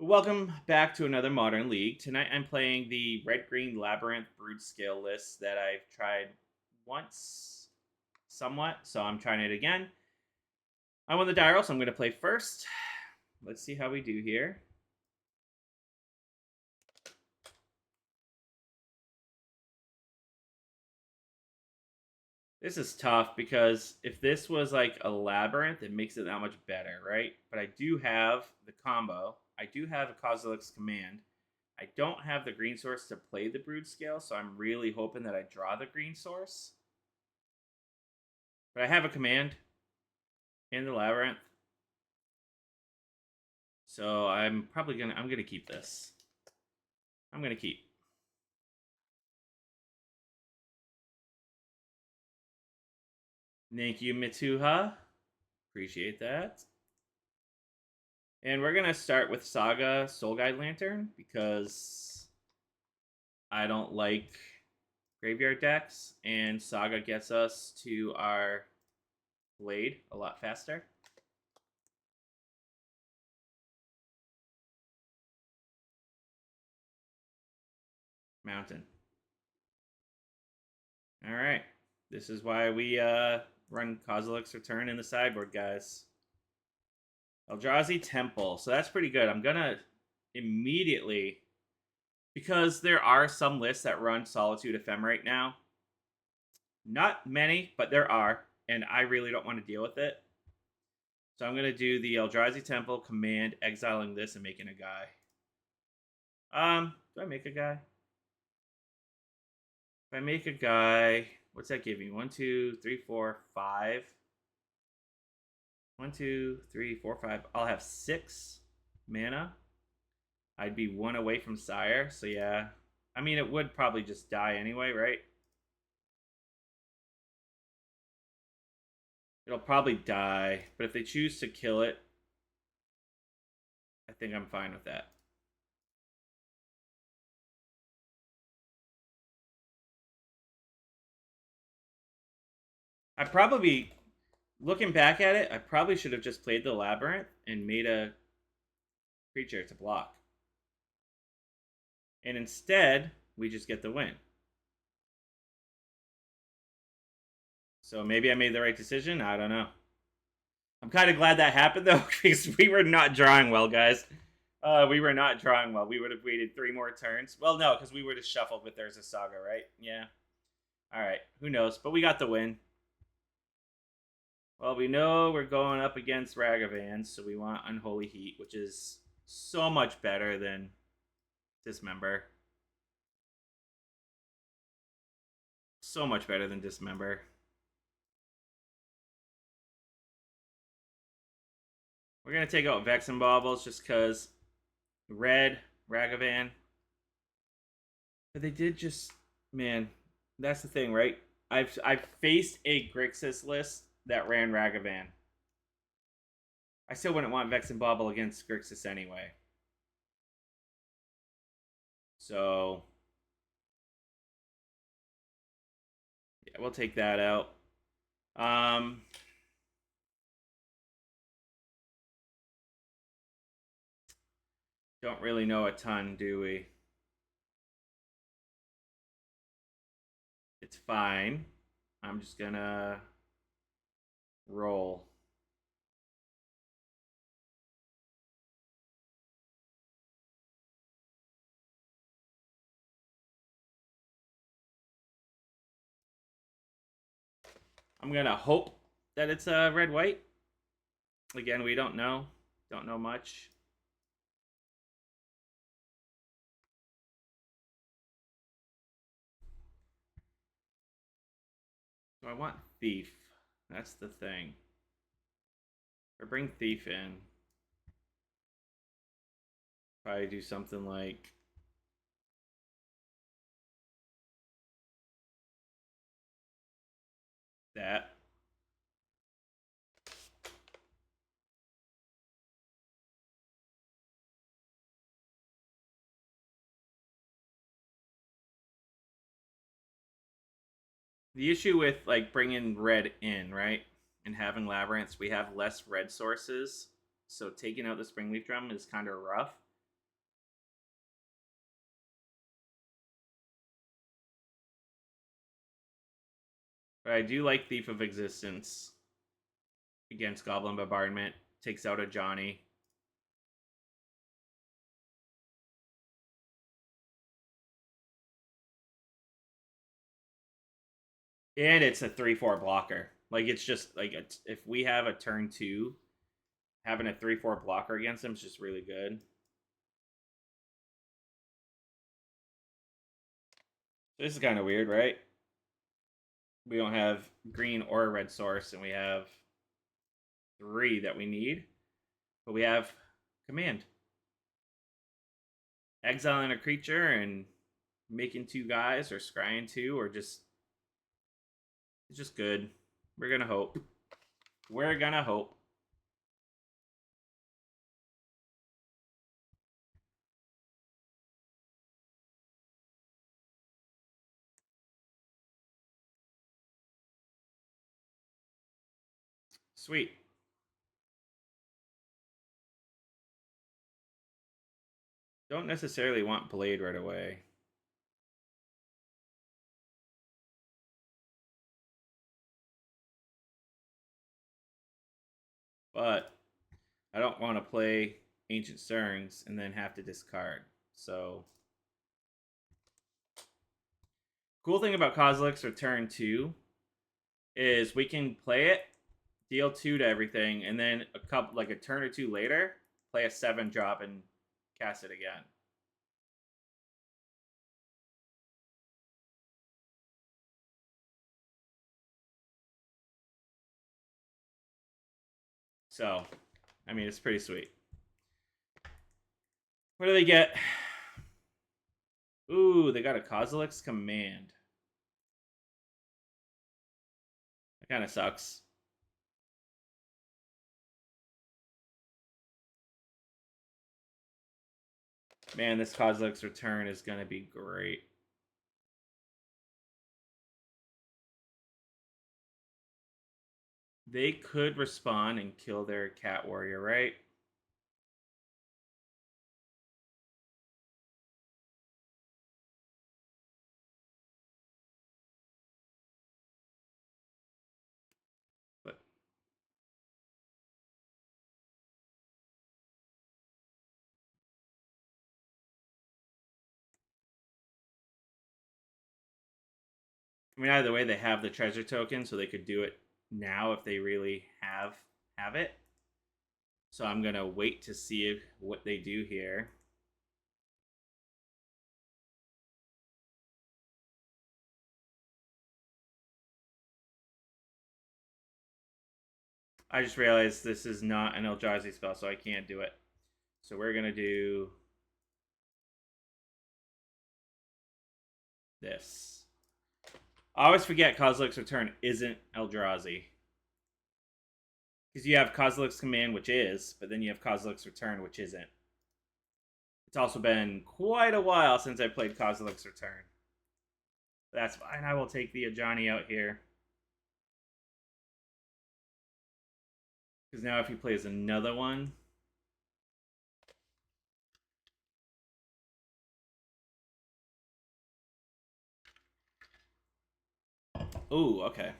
Welcome back to another Modern League. Tonight I'm playing the red-green Labyrinth Broodscale list that I've tried once, somewhat, so I'm trying it again. I'm on the dial, so I'm going to play first. Let's see how we do here. This is tough because if this was like a Labyrinth, it makes it that much better, right? But I do have the combo. I do have a Kozilek's command. I don't have the green source to play the Broodscale, so I'm really hoping that I draw the green source. But I have a command in the Labyrinth. So I'm gonna keep this. I'm gonna keep. Thank you, Mitsuha. Appreciate that. And we're gonna start with Saga Soul Guide Lantern because I don't like graveyard decks, and Saga gets us to our Blade a lot faster. Mountain. All right. This is why we run Kozilek's Return in the sideboard, guys. Eldrazi Temple. So that's pretty good. I'm going to immediately, because there are some lists that run Solitude Ephemerate now. Not many, but there are, and I really don't want to deal with it. So I'm going to do the Eldrazi Temple command, exiling this and making a guy. Do I make a guy? If I make a guy, what's that give me? 1, 2, 3, 4, 5. 1, 2, 3, 4, 5. I'll have 6 mana. I'd be 1 away from Sire, so yeah. I mean, it would probably just die anyway, right? It'll probably die, but if they choose to kill it, I think I'm fine with that. I probably, looking back at it, I probably should have just played the Labyrinth and made a creature to block. And instead, we just get the win. So maybe I made the right decision. I don't know. I'm kind of glad that happened, though, because we were not drawing well, guys. We were not drawing well. We would have waited 3 more turns. Well, no, because we would have shuffled with There's a Saga, right? Yeah. All right. Who knows? But we got the win. Well, we know we're going up against Ragavan, so we want Unholy Heat, which is so much better than Dismember. So much better than Dismember. We're going to take out Vex and Baubles just because red, Ragavan. But they did just, man, that's the thing, right? I've faced a Grixis list that ran Ragavan. I still wouldn't want Vex and Bauble against Grixis anyway. So, yeah, we'll take that out. Don't really know a ton, do we? It's fine. I'm just gonna roll. I'm gonna hope that it's a red-white. Again, we don't know. Don't know much. So I want Thief. That's the thing. Or bring Thief in. Probably do something like that. The issue with like bringing red in, right, and having Labyrinths, we have less red sources. So taking out the Springleaf Drum is kind of rough. But I do like Thief of Existence against Goblin Bombardment. Takes out a Johnny. And it's a 3/4 blocker. Like, it's just, like, if we have a turn 2, having a 3/4 blocker against him is just really good. This is kind of weird, right? We don't have green or a red source, and we have 3 that we need. But we have command. Exiling a creature and making 2 guys, or scrying 2, or just... It's just good. We're gonna hope. We're gonna hope. Sweet. Don't necessarily want Blade right away. But I don't want to play Ancient Stirrings and then have to discard. So, cool thing about Kozilek's Return 2 is we can play it, deal 2 to everything, and then a turn or 2 later, play a 7-drop and cast it again. So, I mean, it's pretty sweet. What do they get? Ooh, they got a Kozilek's Command. That kind of sucks. Man, this Kozilek's Return is going to be great. They could respond and kill their Cat Warrior, right? But I mean, either way, they have the treasure token, so they could do it now if they really have it. So I'm gonna wait to see what they do here. I just realized this is not an Eldrazi spell, so I can't do it. So we're gonna do this. I always forget Kozilek's Return isn't Eldrazi. Because you have Kozilek's Command, which is, but then you have Kozilek's Return, which isn't. It's also been quite a while since I played Kozilek's Return. That's fine. I will take the Ajani out here. Because now if he plays another one... Ooh, okay.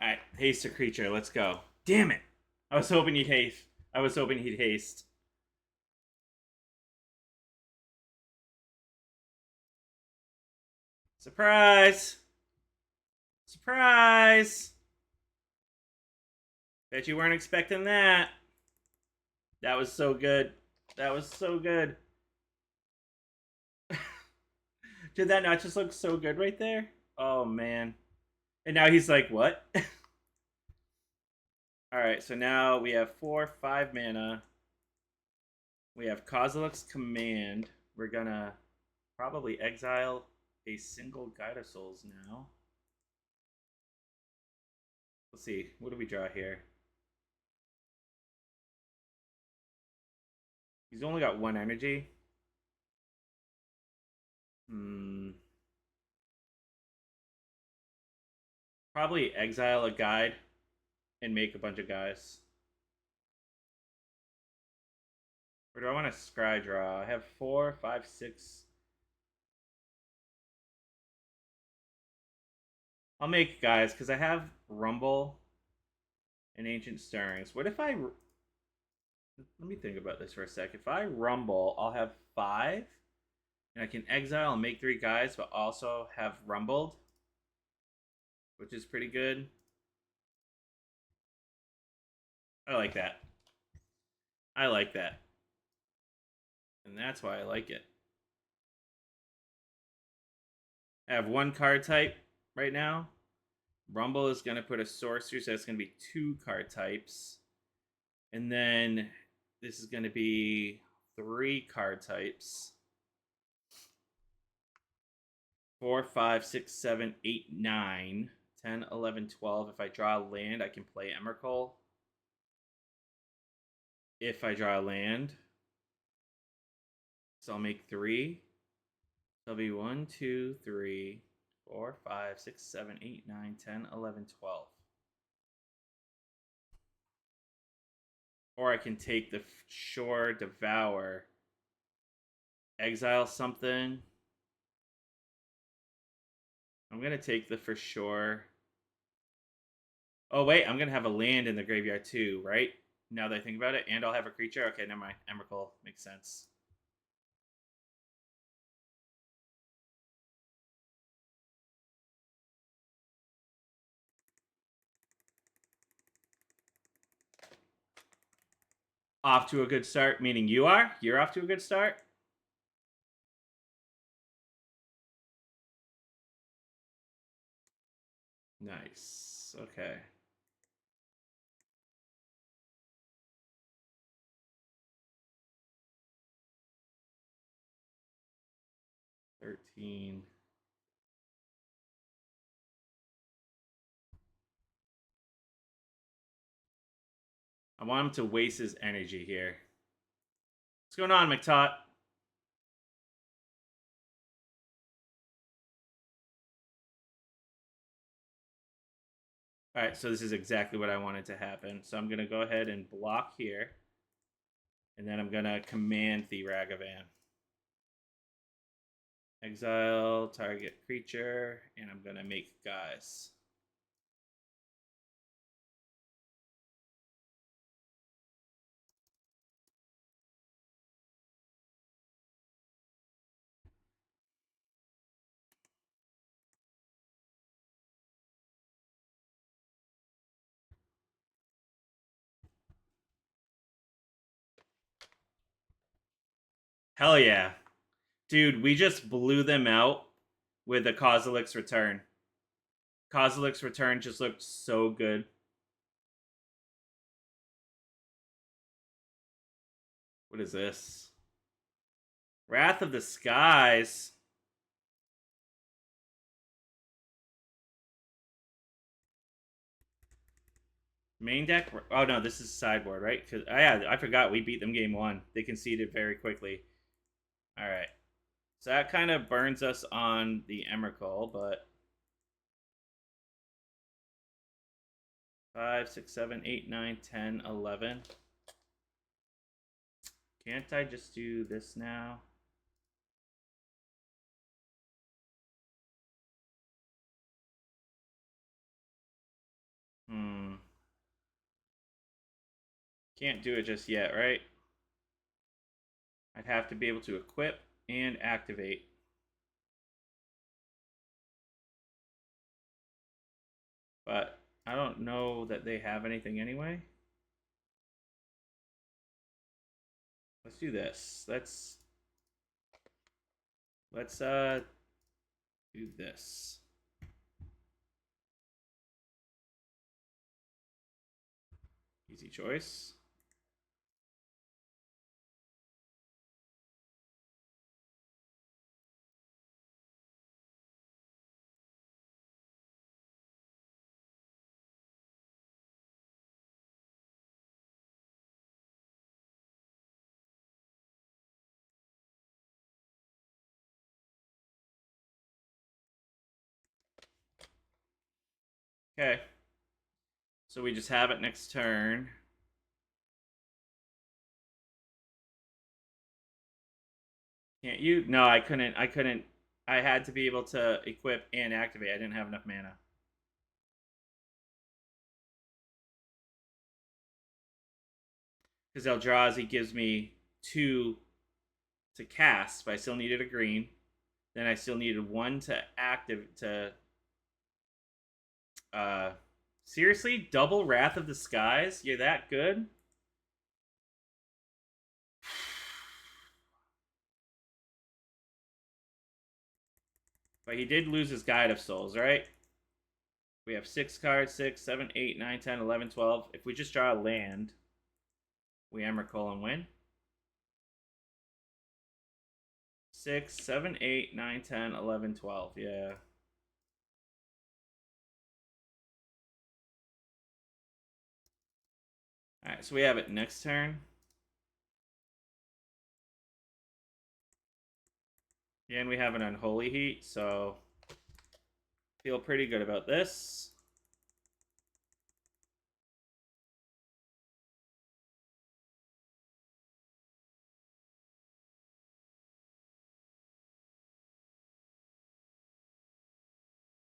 Alright, haste a creature. Let's go. Damn it! I was hoping he'd haste. I was hoping he'd haste. Surprise! Surprise! Bet you weren't expecting that. That was so good. That was so good. Did that not just look so good right there? Oh, man. And now he's like, what? Alright, so now we have 4/5 mana. We have Kozilek's Command. We're gonna probably exile a single Guide of Souls now. Let's see. What do we draw here? He's only got one energy. Probably exile a guide and make a bunch of guys. Or do I want to scry draw? I have 4, 5, 6. I'll make guys because I have Rumble and Ancient Stirrings. What if I... Let me think about this for a sec. If I Rumble, I'll have 5. And I can exile and make 3 guys, but also have Rumbled, which is pretty good. I like that. I like that. And that's why I like it. I have 1 card type right now. Rumble is going to put a sorcery, so it's going to be 2 card types. And then this is going to be 3 card types. 4, 5, 6, 7, 8, 9, 10, 11, 12. If I draw a land, I can play Emrakul. If I draw a land, so I'll make 3. So it'll be 1, 2, 3, 4, 5, 6, 7, 8, 9, 10, 11, 12. Or I can take the Shore Devour, exile something. I'm going to take the For Sure. Oh, wait, I'm going to have a land in the graveyard too, right? Now that I think about it. And I'll have a creature. Okay, never mind. Emrakul makes sense. Off to a good start, meaning you are? You're off to a good start? Nice. Okay. $13. I want him to waste his energy here. What's going on, McTot? All right, so this is exactly what I wanted to happen. So I'm going to go ahead and block here. And then I'm going to command the Ragavan. Exile, target creature, and I'm going to make guys. Hell yeah. Dude, we just blew them out with the Kozilek's Return. Kozilek's Return just looked so good. What is this? Wrath of the Skies. Main deck? Oh no, this is sideboard, right? Because I forgot we beat them game 1. They conceded very quickly. All right. So that kind of burns us on the Emrakul, but 5, 6, 7, 8, 9, 10, 11. Can't I just do this now? Can't do it just yet, right? I'd have to be able to equip and activate. But I don't know that they have anything anyway. Let's do this. Let's do this. Easy choice. Okay. So we just have it next turn. Can't you? No, I couldn't. I couldn't. I had to be able to equip and activate. I didn't have enough mana. Because Eldrazi gives me 2 to cast, but I still needed a green. Then I still needed 1 to active to. Uh, seriously, double Wrath of the Skies? You're that good? But he did lose his Guide of Souls, right? We have 6 cards 6, 7, 8, 9, 10, 11, 12. If we just draw a land, we Emrakul and win. 6, 7, 8, 9, 10, 11, 12. Yeah. Alright, so we have it next turn. And we have an Unholy Heat, so feel pretty good about this.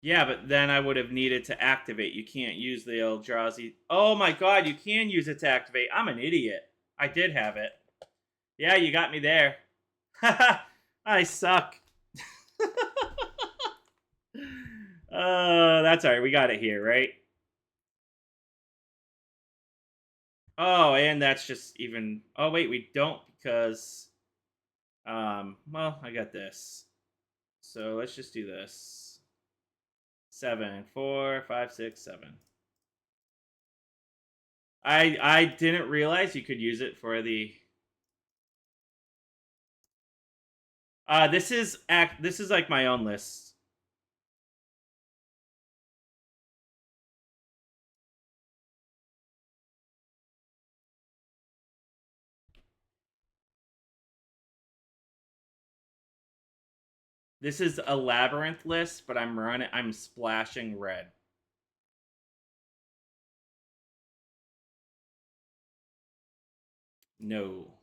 Yeah, but then I would have needed to activate. You can't use the Eldrazi. Oh my god, you can use it to activate. I'm an idiot. I did have it. Yeah, you got me there. Haha, I suck. That's alright. We got it here, right? Oh, and that's just even. Oh wait, we don't because. Well, I got this. So let's just do this. 7, 4, 5, 6, 7. I didn't realize you could use it for the. This is like my own list. This is a Labyrinth list, but I'm splashing red. No.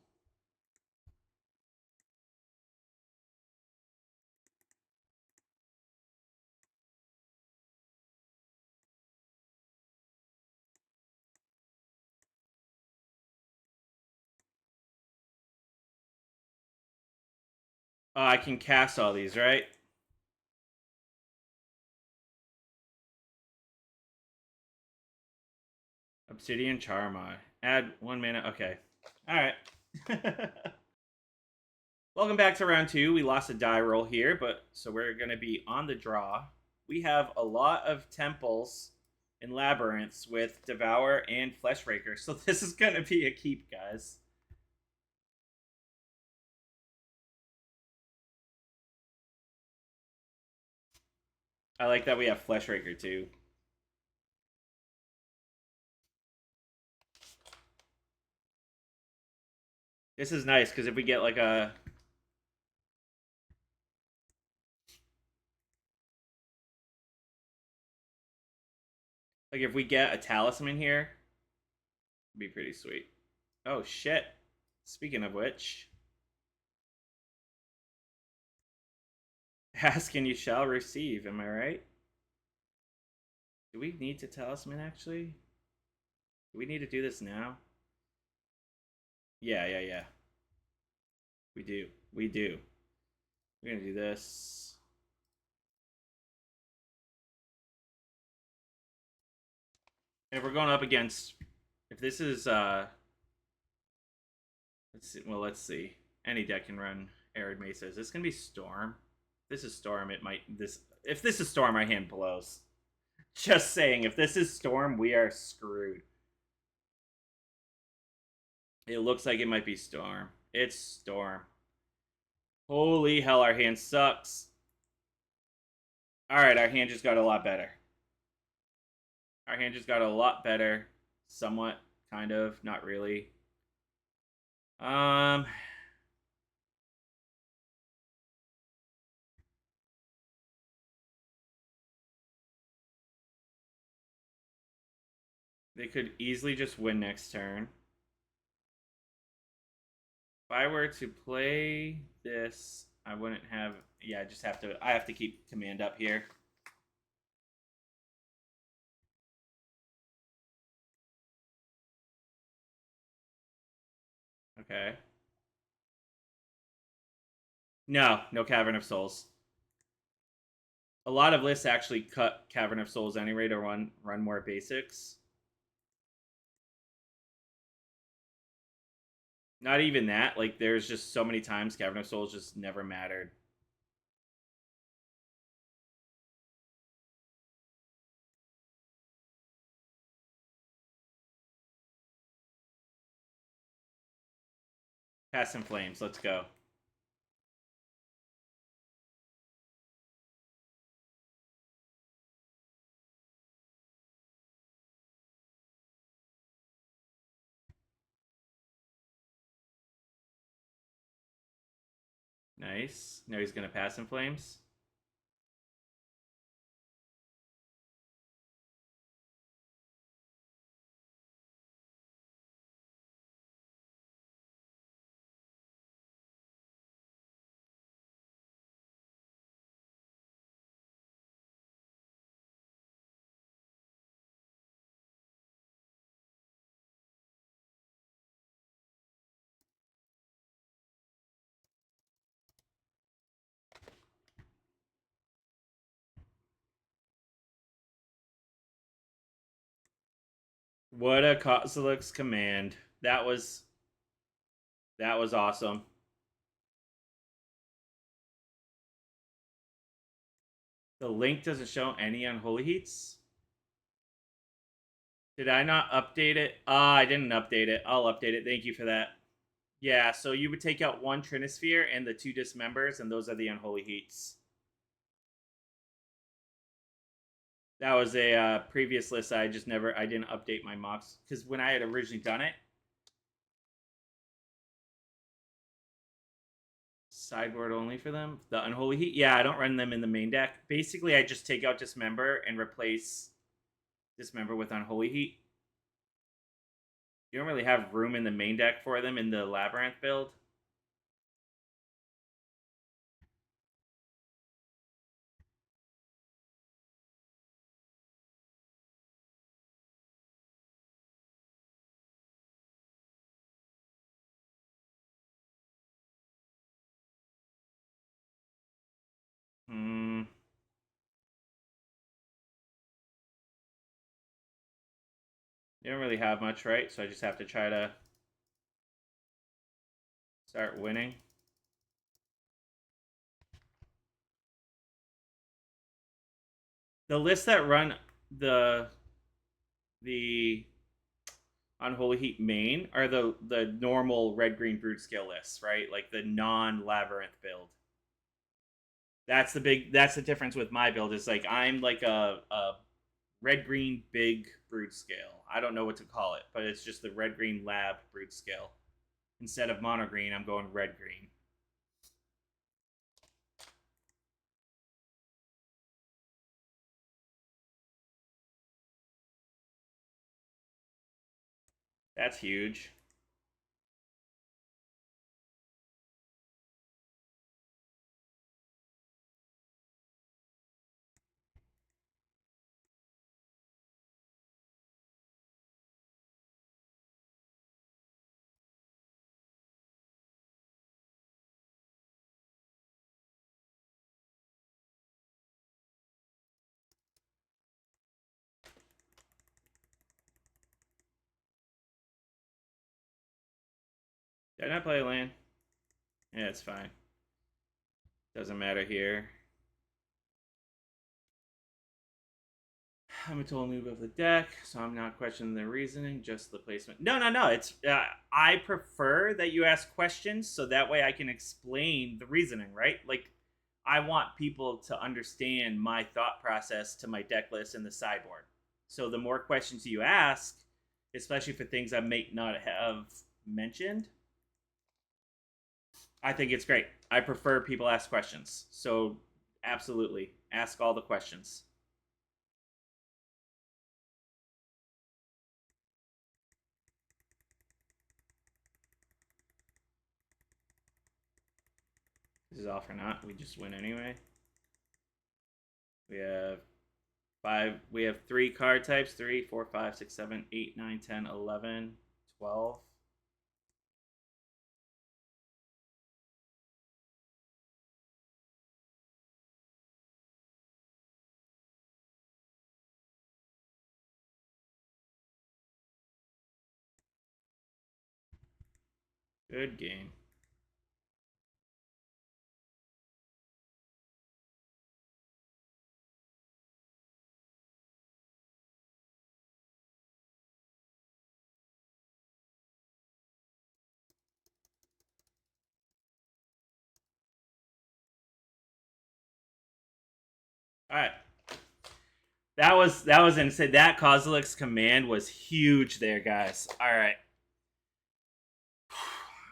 Oh, I can cast all these, right? Obsidian Charma. Add 1 mana. Okay. Alright. Welcome back to round 2. We lost a die roll here, but so we're going to be on the draw. We have a lot of temples and labyrinths with Devour and Fleshraker, so this is going to be a keep, guys. I like that we have Fleshraker too. This is nice because if we get like a if we get a talisman here, it'd be pretty sweet. Oh shit. Speaking of which, ask and you shall receive, am I right? Do we need to talisman actually? Do we need to do this now? Yeah. We do. We do. We're gonna do this. And if we're going up against if this is let's see. Any deck can run Arid Mesa. Is this gonna be Storm? If this is Storm, it might if this is Storm, our hand blows. Just saying, if this is Storm, we are screwed. It looks like it might be Storm. It's Storm. Holy hell, our hand sucks. Alright, our hand just got a lot better. Our hand just got a lot better. Somewhat, kind of, not really. Um, They could easily just win next turn. If I were to play this, I wouldn't have. Yeah, I just have to. I have to keep command up here. Okay. No, no Cavern of Souls. A lot of lists actually cut Cavern of Souls anyway to run more basics. Not even that. Like, there's just so many times Cavern of Souls just never mattered. Past in Flames. Let's go. Nice. Now he's going to Pass in Flames. What a Kozilek's command. That was awesome. The link doesn't show any Unholy Heats. Did I not update it? I didn't update it. I'll update it. Thank you for that. Yeah, so you would take out one Trinisphere and the 2 Dismembers, and those are the Unholy Heats. That was a previous list. I didn't update my mocks because when I had originally done it, sideboard only for them. The Unholy Heat, yeah, I don't run them in the main deck. Basically, I just take out Dismember and replace Dismember with Unholy Heat. You don't really have room in the main deck for them in the Labyrinth build. Hmm. You don't really have much, right? So I just have to try to start winning. The lists that run the Unholy Heat main are the normal red green Broodscale lists, right? Like the non Labyrinth build. That's the difference with my build. Is like I'm like a red green big Broodscale. I don't know what to call it, but it's just the red green lab Broodscale. Instead of mono green, I'm going red green. That's huge. Did I not play a land? Yeah, it's fine. Doesn't matter here. I'm a total noob of the deck, so I'm not questioning the reasoning, just the placement. No. It's I prefer that you ask questions so that way I can explain the reasoning, right? Like, I want people to understand my thought process to my deck list and the sideboard. So the more questions you ask, especially for things I may not have mentioned, I think it's great. I prefer people ask questions. So absolutely, ask all the questions. is off or not. We just win anyway. We have 5. We have 3 card types. 3, 4, 5, 6, 7, 8, 9, 10, 11, 12. Good game. All right. That was insane. That Kozilek's command was huge there, guys. All right.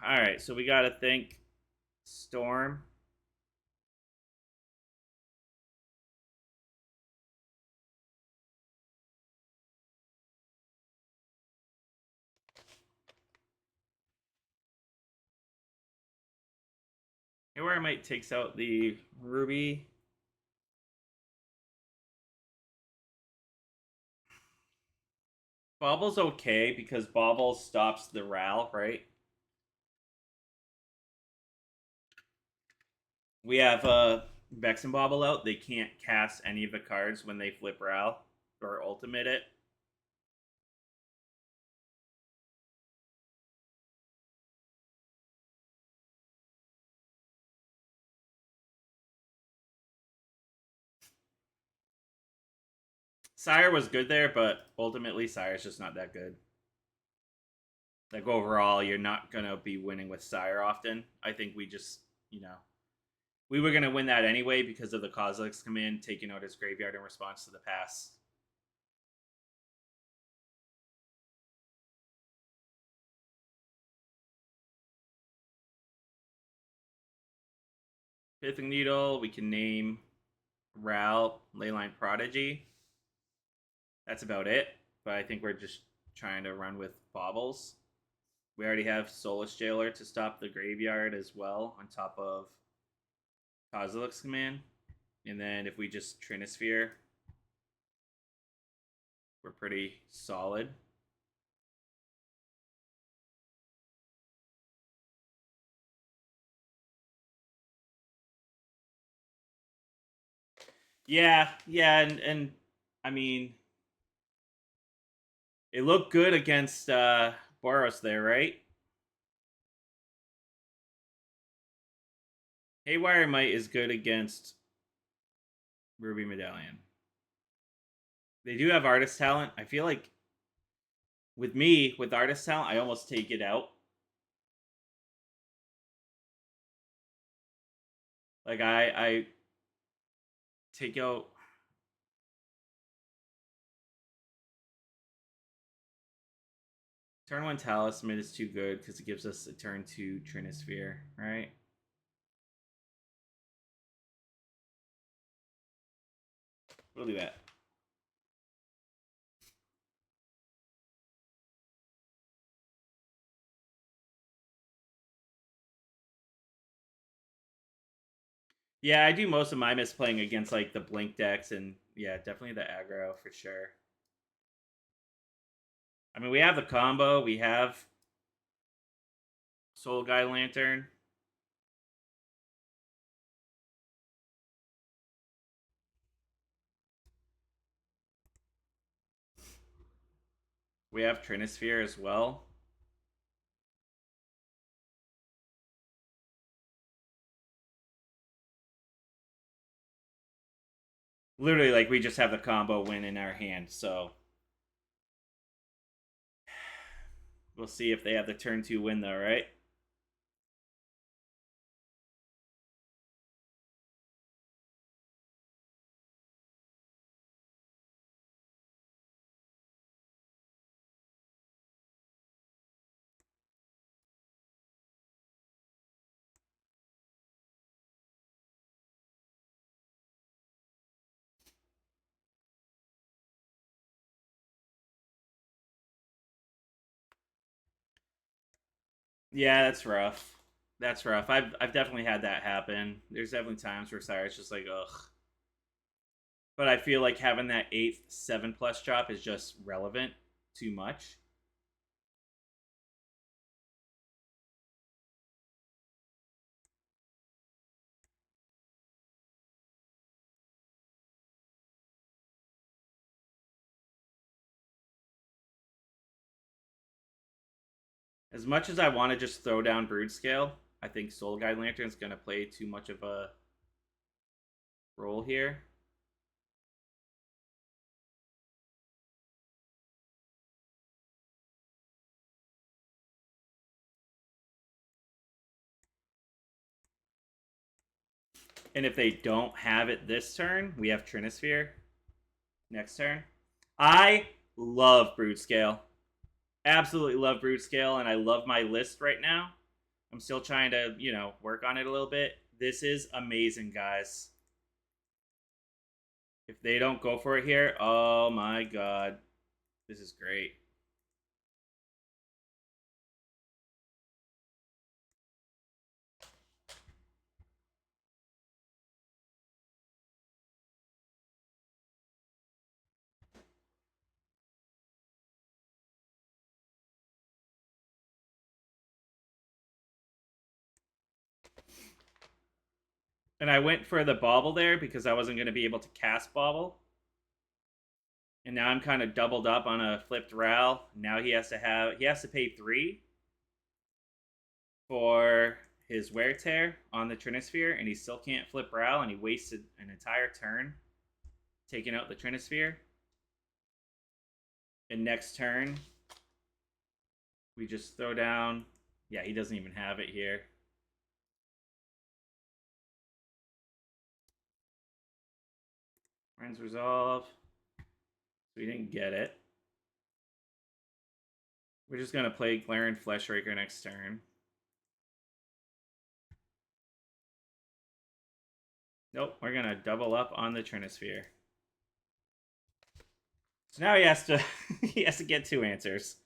All right, so we got to think Storm. Here where I might takes out the Ruby. Bobble's okay because Bobble stops the Ral, right? We have Vex and Bobble out. They can't cast any of the cards when they flip Ral or ultimate it. Sire was good there, but ultimately Sire's just not that good. Like overall, you're not gonna be winning with Sire often. I think we just, we were gonna win that anyway because of the Kozilek's command taking out his graveyard in response to the pass. Pithing Needle, we can name Ral, Leyline Prodigy. That's about it. But I think we're just trying to run with Baubles. We already have Soulless Jailer to stop the graveyard as well, on top of Kozilek's command. And then if we just Trinisphere, we're pretty solid. Yeah, and I mean, it looked good against Boros there, right? Haywire Might is good against Ruby Medallion. They do have artist talent. I feel like with me, with artist talent, I almost take it out. Like I take out. Turn 1 Talisman is too good because it gives us a turn 2 Trinisphere, right? We'll do that. Yeah, I do most of my misplaying against like the Blink decks and yeah, definitely the aggro for sure. I mean, we have the combo. We have Soul Guy Lantern. We have Trinisphere as well. Literally, like, we just have the combo win in our hand, so we'll see if they have the turn 2 win, though, right? Yeah, that's rough. That's rough. I've definitely had that happen. There's definitely times where Sire's just like, ugh. But I feel like having that 8th 7+ drop is just relevant too much. As much as I want to just throw down Broodscale, I think Soul Guide Lantern's going to play too much of a role here. And if they don't have it this turn, we have Trinisphere next turn. I love Broodscale. Absolutely love Broodscale, and I love my list right now. I'm still trying to, work on it a little bit. This is amazing, guys. If they don't go for it here, oh my god. This is great. And I went for the bauble there because I wasn't going to be able to cast bauble. And now I'm kind of doubled up on a flipped Ral. Now he has to pay 3 for his wear tear on the Trinisphere, and he still can't flip Ral, and he wasted an entire turn taking out the Trinisphere. And next turn, we just throw down. Yeah, he doesn't even have it here. Friends resolve. So we didn't get it. We're just gonna play Glaring Fleshraker next turn. Nope, we're gonna double up on the Trinisphere. So now he has to he has to get 2 answers.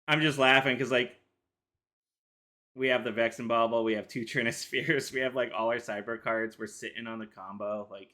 I'm just laughing because like we have the Vex and Bauble, we have 2 Trinispheres, we have like all our sideboard cards. We're sitting on the combo. Like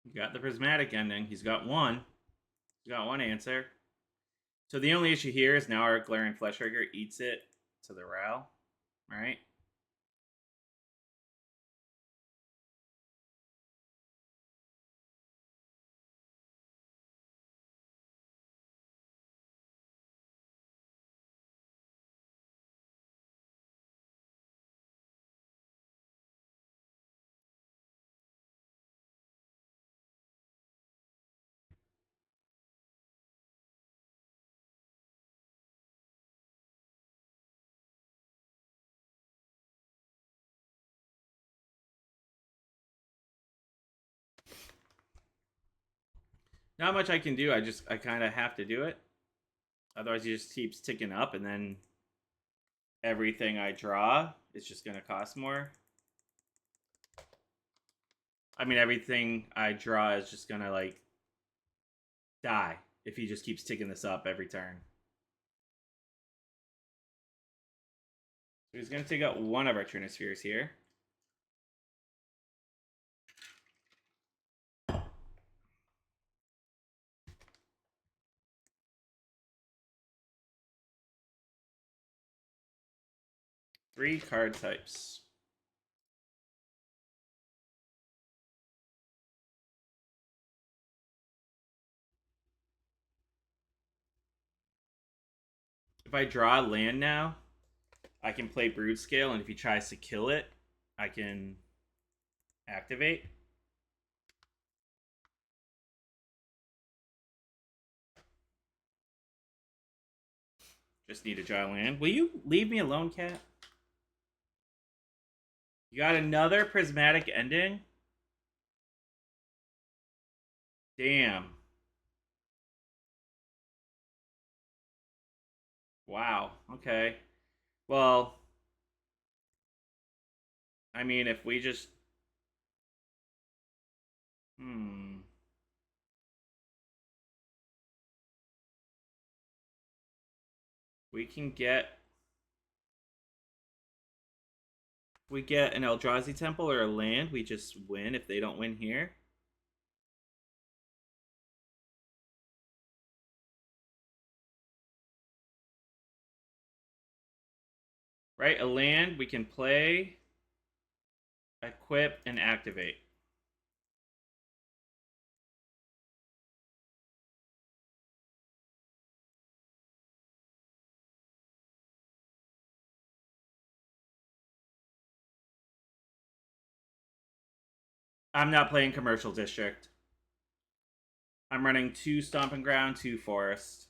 you got the Prismatic ending. He's got one. He's got one answer. So the only issue here is now our Glaring Fleshraker eats it to the Ral. Right? Not much I can do. I kind of have to do it. Otherwise, he just keeps ticking up, and then everything I draw is just going to cost more. I mean, everything I draw is just going to, like, die if he just keeps ticking this up every turn. So he's going to take out one of our Trinispheres here. Three card types. If I draw land now, I can play Broodscale, and if he tries to kill it, I can activate. Just need to draw land. Will you leave me alone, cat? You got another prismatic ending? Damn. Wow. Okay. Well, I mean, if we just... We can get... If we get an Eldrazi Temple or a land, we just win if they don't win here. Right? A land we can play, equip, and activate. I'm not playing Commercial District. I'm running 2 Stomping Ground, 2 Forest.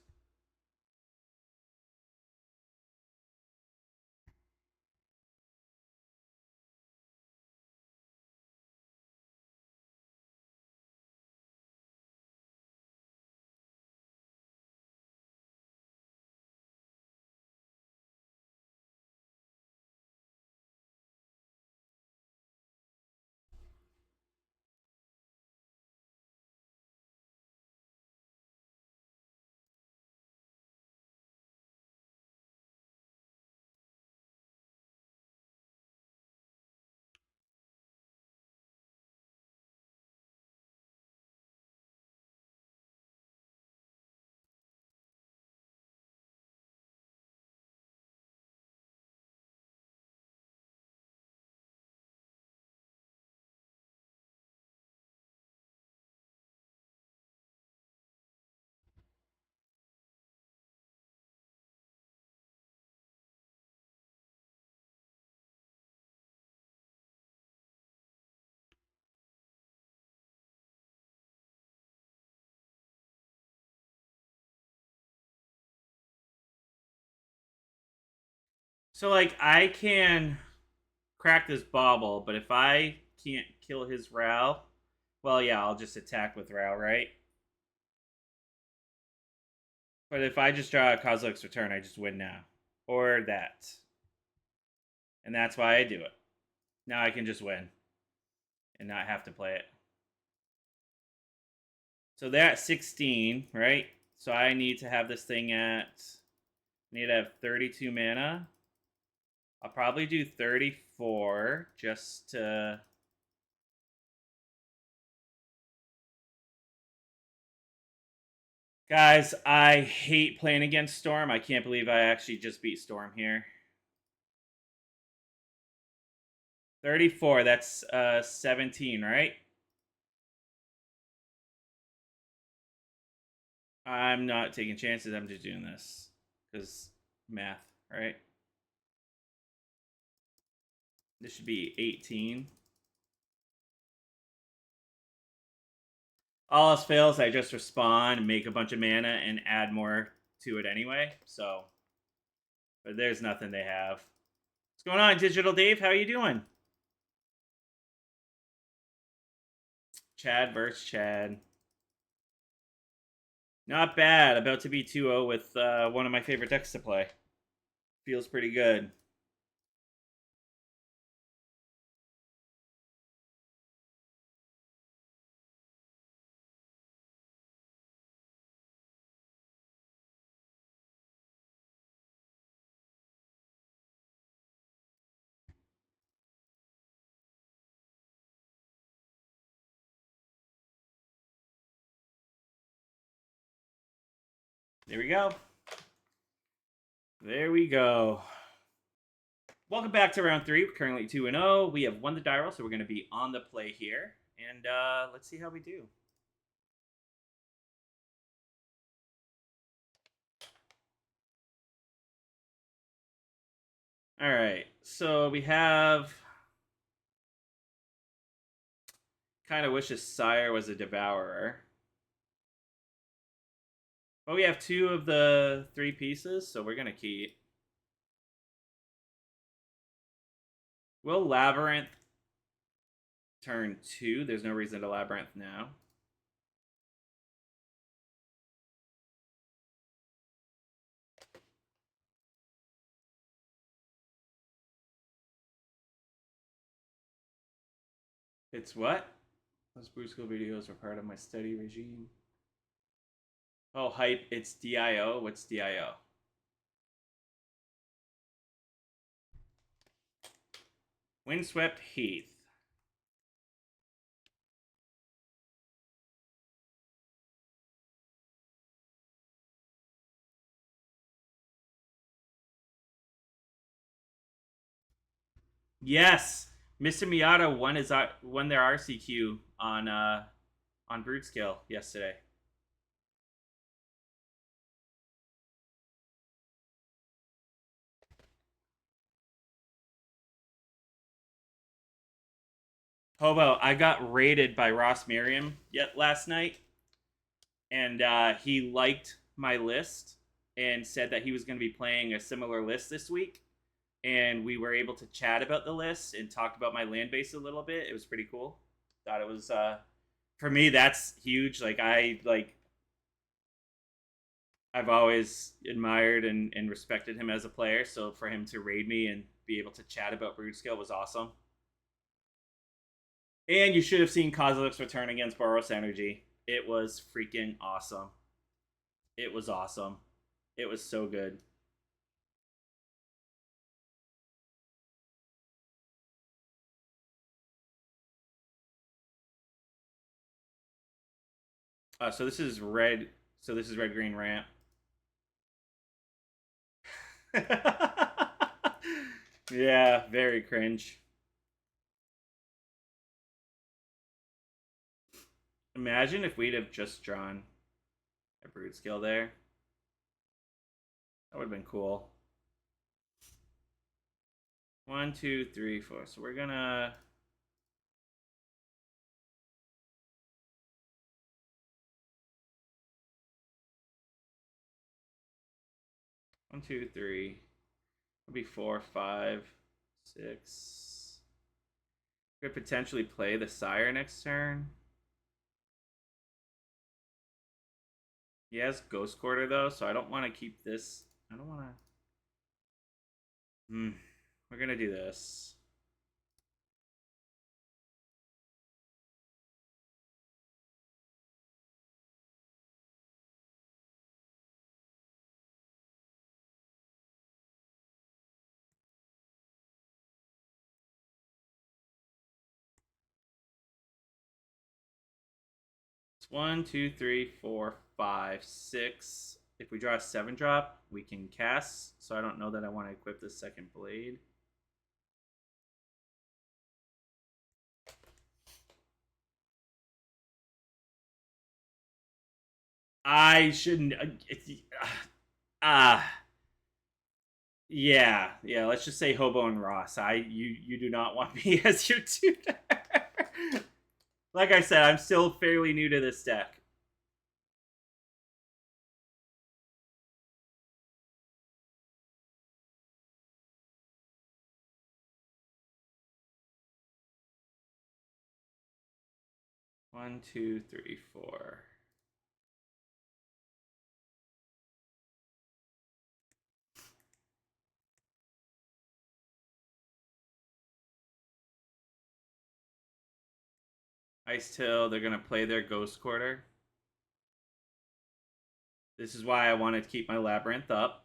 So, like, I can crack this bauble, but if I can't kill his Ral, well, yeah, I'll just attack with Ral, right? But if I just draw a Kozilek's Return, I just win now. Or that. And that's why I do it. Now I can just win. And not have to play it. So they're at 16, right? So I need to have this thing at... I need to have 32 mana. I'll probably do 34 just to... Guys, I hate playing against Storm. I can't believe I actually just beat Storm here. 34, that's 17, right? I'm not taking chances. I'm just doing this because math, right? This should be 18. All else fails, I just respond, make a bunch of mana, and add more to it anyway. So, but there's nothing they have. What's going on, Digital Dave? How are you doing? Chad versus Chad. Not bad. About to be 2-0 with one of my favorite decks to play. Feels pretty good. There we go. There we go. Welcome back to round 3. We're currently 2-0. We have won the die roll, so we're going to be on the play here. And let's see how we do. All right. So we have. Kind of wish his sire was a devourer. But we have 2 of the 3 pieces, so we're gonna keep. Will Labyrinth turn 2? There's no reason to Labyrinth now. It's what? Those Broodscale videos are part of my study regime. Oh, hype. It's DIO. What's DIO? Windswept Heath. Yes, Mr. Miata won their RCQ on Broodscale yesterday. Hobo, I got raided by Ross Merriam yet last night, and he liked my list and said that he was going to be playing a similar list this week. And we were able to chat about the list and talked about my land base a little bit. It was pretty cool. Thought it was for me that's huge. I've always admired and respected him as a player. So for him to raid me and be able to chat about Broodscale was awesome. And you should have seen Kozilek's return against Boros Energy. It was freaking awesome. It was awesome. It was so good. So this is red. So this is red green ramp. Yeah, very cringe. Imagine if we'd have just drawn a Broodscale there. That would have been cool. 1, 2, 3, 4. So we're gonna. One, two, three. It'll be 4, 5, 6. Could potentially play the sire next turn. He has Ghost Quarter though, so I don't want to keep this. I don't want to. We're gonna do this. It's 1, 2, 3, 4, 5, 6. If we draw a 7-drop, we can cast. So I don't know that I want to equip the second blade. I shouldn't. Yeah. Let's just say Hobo and Ross. You do not want me as your tutor. Like I said, I'm still fairly new to this deck. One, two, three, 4. Ice Till, they're gonna play their Ghost Quarter. This is why I wanted to keep my Labyrinth up.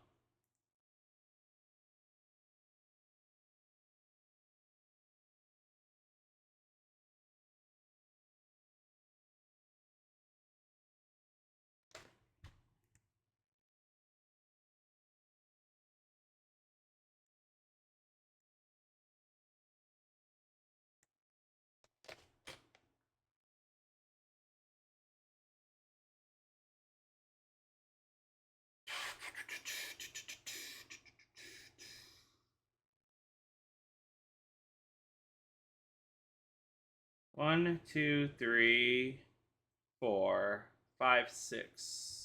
1, 2, 3, 4, 5, 6.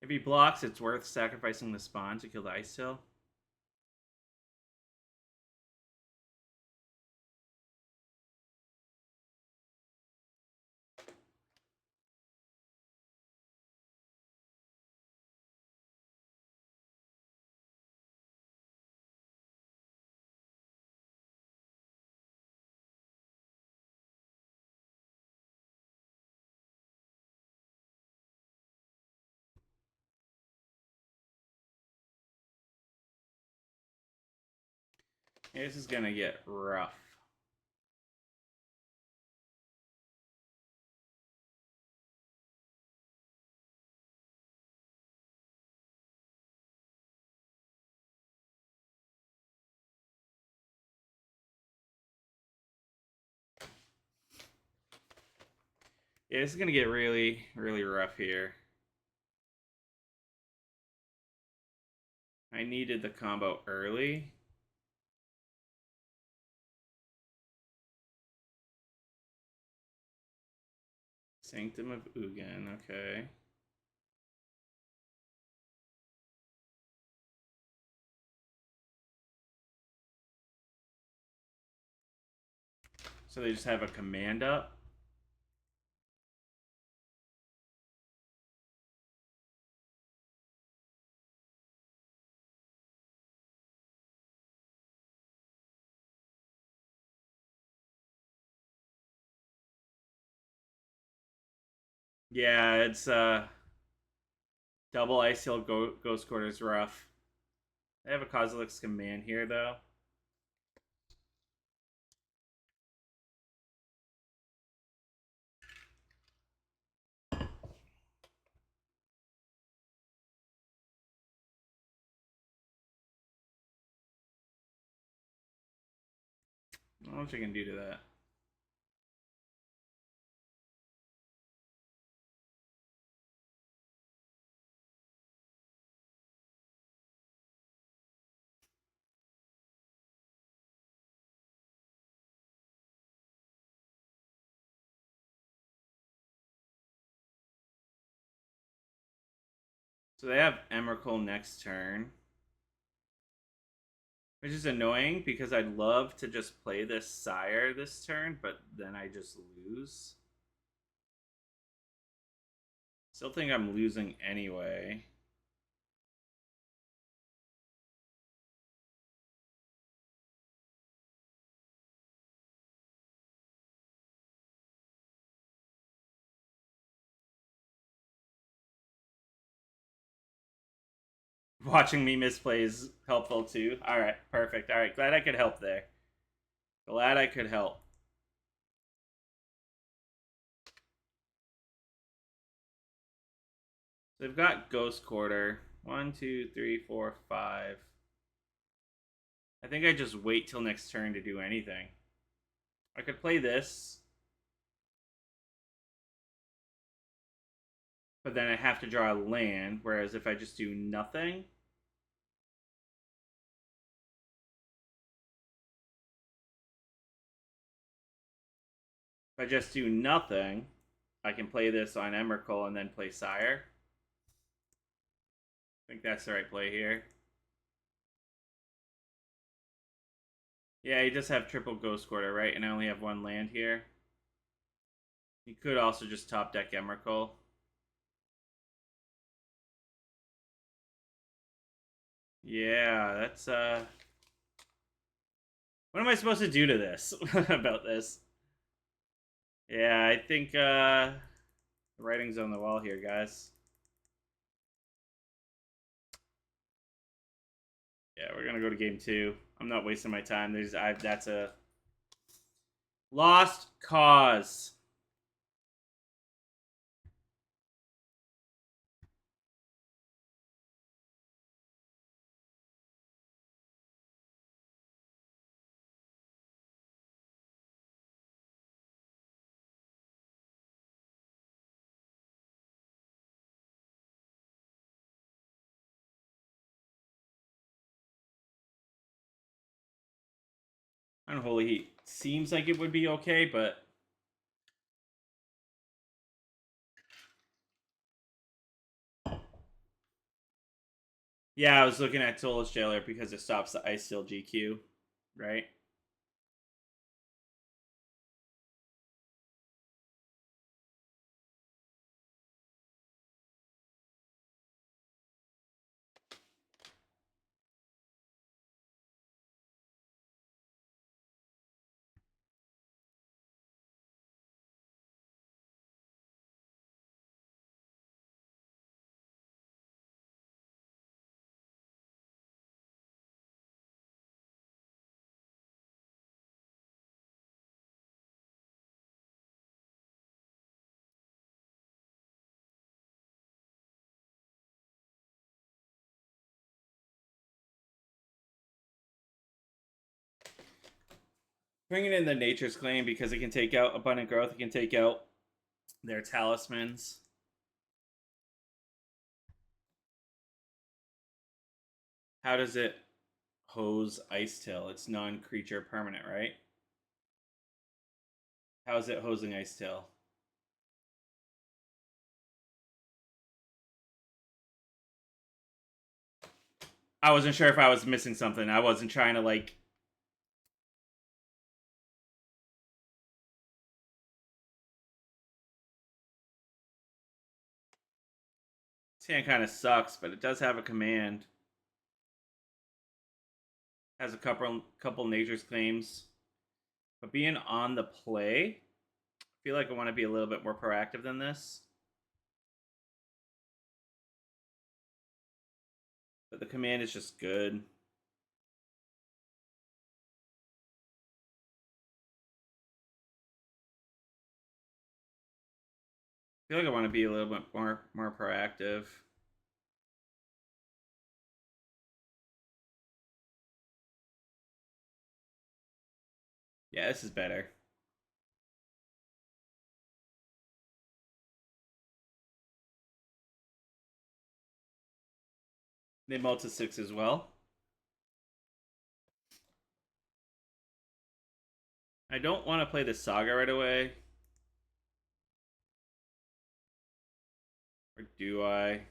If he blocks, it's worth sacrificing the spawn to kill the Ice Hill. Yeah, this is gonna get rough. Yeah, this is gonna get really, really rough here. I needed the combo early. Sanctum of Ugin, okay. So they just have a command up. Yeah, it's double Ice Hill Ghost Quarters rough. I have a Kozilek's command here though. I don't know what you can do to that. So they have Emrakul next turn. Which is annoying because I'd love to just play this Sire this turn, but then I just lose. Still think I'm losing anyway. Watching me misplay is helpful too. Alright, perfect. Alright, glad I could help there. Glad I could help. They've got Ghost Quarter. 1, 2, 3, 4, 5. I think I just wait till next turn to do anything. I could play this. But then I have to draw a land, whereas if I just do nothing... If I just do nothing, I can play this on Emrakul and then play Sire. I think that's the right play here. Yeah, you just have triple Ghost Quarter, right? And I only have one land here. You could also just top deck Emrakul. Yeah, that's what am I supposed to do to this about this? Yeah, I think the writing's on the wall here, guys. Yeah, we're gonna go to game 2. I'm not wasting my time. That's a lost cause. Unholy Heat seems like it would be okay, but yeah, I was looking at Soulless Jailer because it stops the Ice Steel GQ, right? Bringing in the Nature's Claim because it can take out Abundant Growth. It can take out their talismans. How does it hose Ice Tail? It's non-creature permanent, right? How is it hosing Ice Tail? I wasn't sure if I was missing something. I wasn't trying to like. This hand kind of sucks, but it does have a command. Has a couple Nature's Claims. But being on the play, I feel like I want to be a little bit more proactive than this. But the command is just good. I feel like I want to be a little bit more proactive. Yeah, this is better. They mult to 6 as well. I don't want to play the Saga right away. Or do I?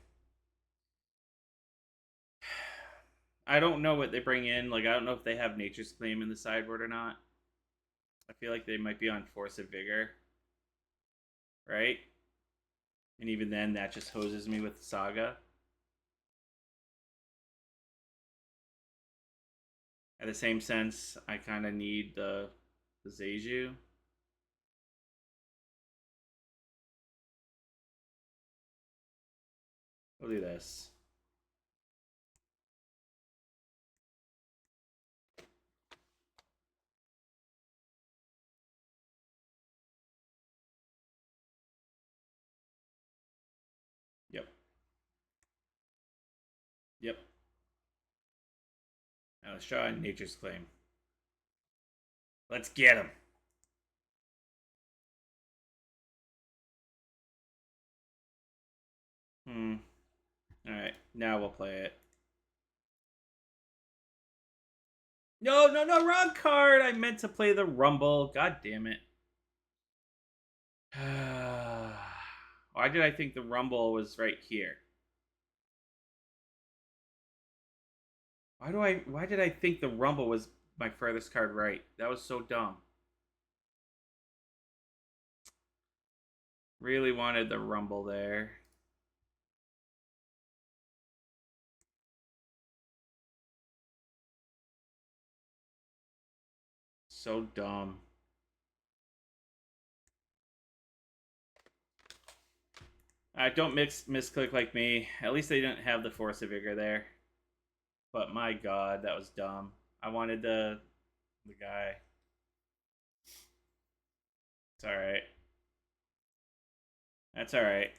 I don't know what they bring in. Like, I don't know if they have Nature's Claim in the sideboard or not. I feel like they might be on Force of Vigor. Right? And even then, that just hoses me with Saga. At the same sense, I kind of need the Zeju. We'll do this. Yep. Yep. Now let's try Nature's Claim. Let's get him. Alright, now we'll play it. No, no, no, wrong card! I meant to play the Rumble. God damn it. Why did I think the Rumble was right here? Why did I think the Rumble was my furthest card right? That was so dumb. Really wanted the Rumble there. So dumb. Don't misclick like me. At least they didn't have the Force of Vigor there. But my god, that was dumb. I wanted the guy. It's alright. That's alright.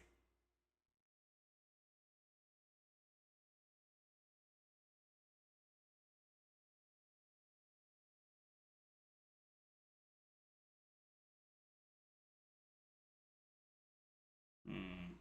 Hmm.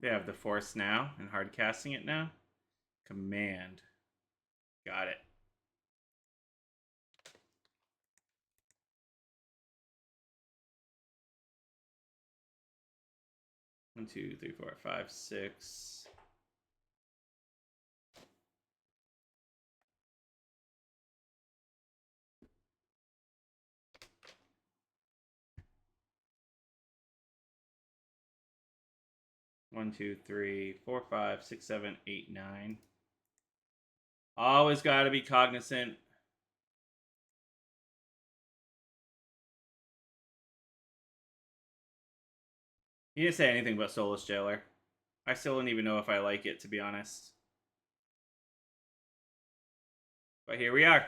They have the force now and hard casting it now. Command. Got it. One, two, three, four, five, six. One, two, three, four, five, six, seven, eight, nine. Always got to be cognizant. He didn't say anything about Soulless Jailer. I still don't even know if I like it, to be honest. But here we are.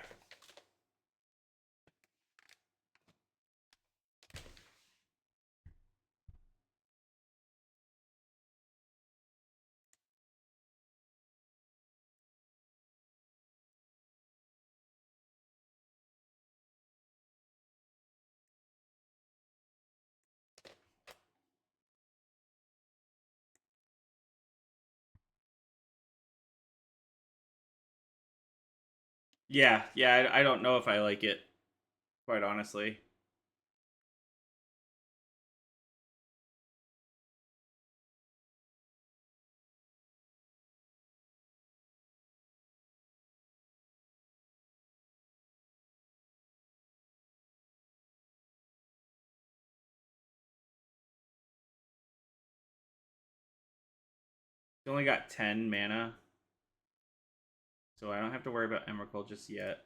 Yeah, I don't know if I like it, quite honestly. He only got 10 mana, so I don't have to worry about Emrakul just yet.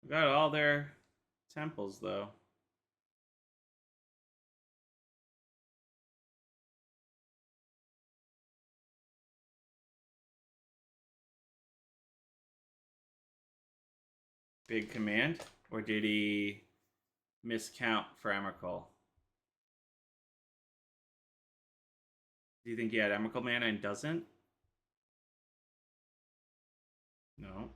We got all their temples, though. Big command? Or did he miscount for Emrakul? Do you think he had Emrakul mana and doesn't? No.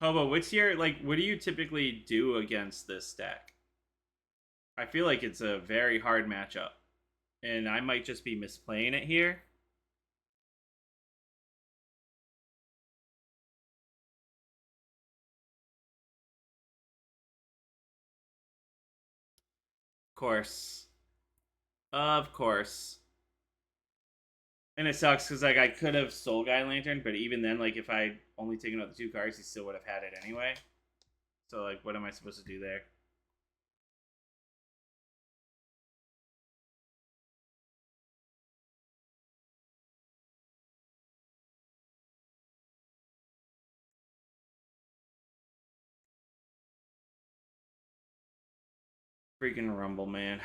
Hobo, what's your, like, what do you typically do against this deck? I feel like it's a very hard matchup, and I might just be misplaying it here. Of course. Of course. And it sucks because, like, I could have Soul Guy Lantern, but even then, like, if I only taken out the 2 cards, he still would have had it anyway. So, like, what am I supposed to do there? Freaking Rumble, man.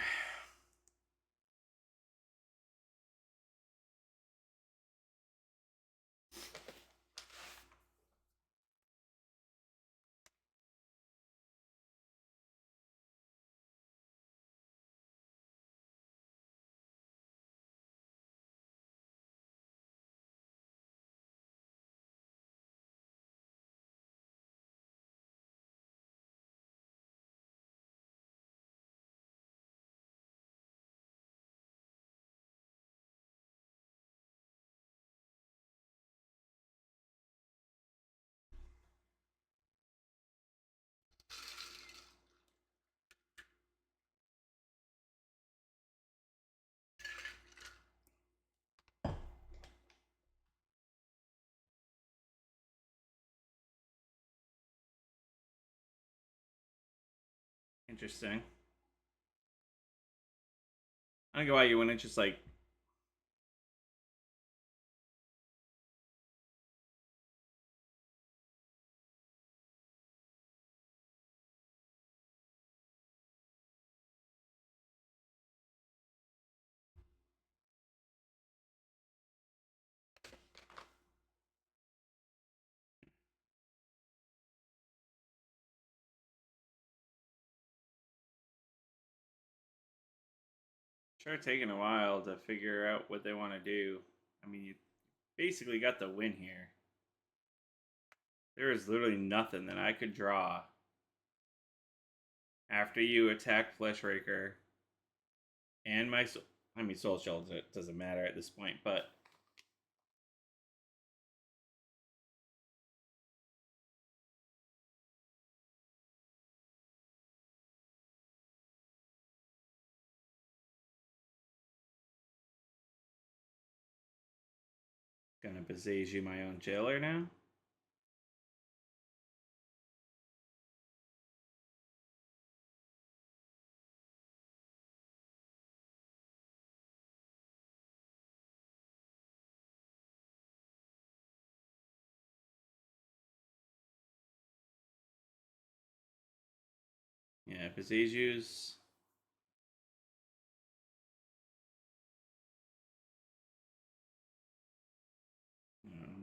Interesting. I don't know why you wouldn't just like. Sure, taking a while to figure out what they want to do. I mean, you basically got the win here. There is literally nothing that I could draw after you attack Fleshraker and my soul. I mean, Soul Shells, it doesn't matter at this point, but gonna Beseiju my own jailer now. Yeah, Beseiju's.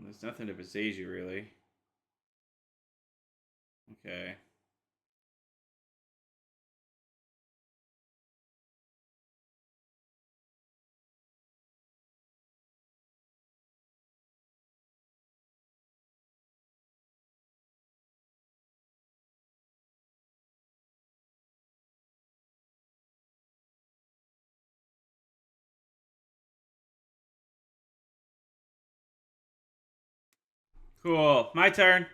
There's nothing to Beseiju really. Okay. Cool. My turn.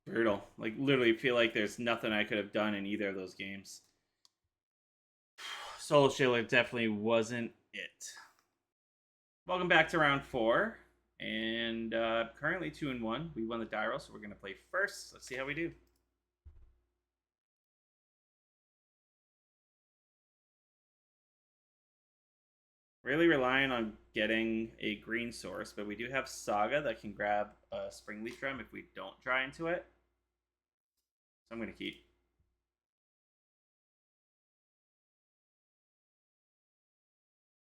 Brutal. Like, literally feel like there's nothing I could have done in either of those games. Soul Shiller definitely wasn't it. Welcome back to round 4. And currently 2-1. We won the die roll, so we're going to play first. Let's see how we do. Really relying on getting a green source, but we do have Saga that can grab a Springleaf Drum if we don't dry into it. So I'm going to keep.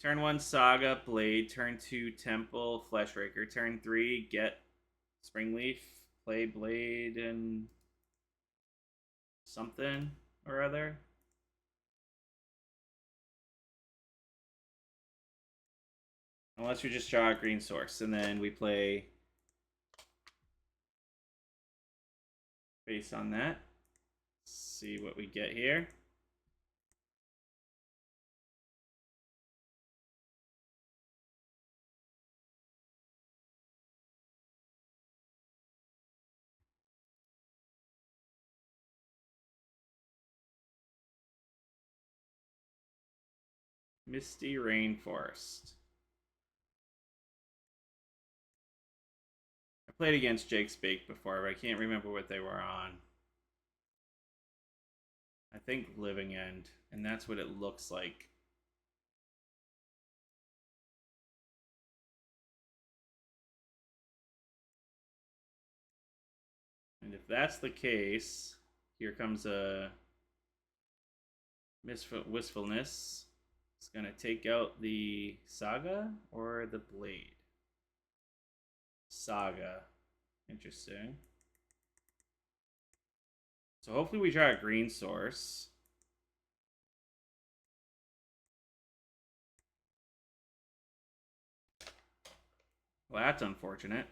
Turn 1, Saga, Blade. Turn 2, Temple, Fleshraker. Turn 3, get Springleaf, play Blade, and something or other. Unless we just draw a green source, and then we play based on that. See what we get here. Misty Rainforest. I played against Jake's Bake before, but I can't remember what they were on. I think Living End, and that's what it looks like. And if that's the case, here comes a Wistfulness. It's going to take out the Saga or the Blade. Saga. Interesting. So hopefully we draw a green source. Well, that's unfortunate.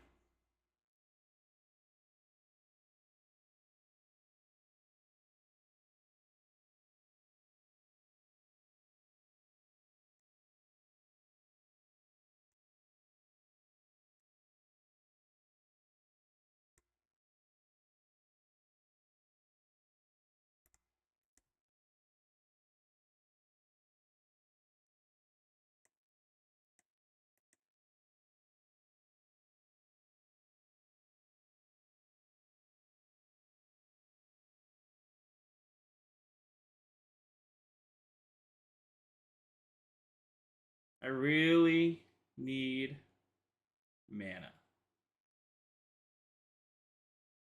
I really need mana.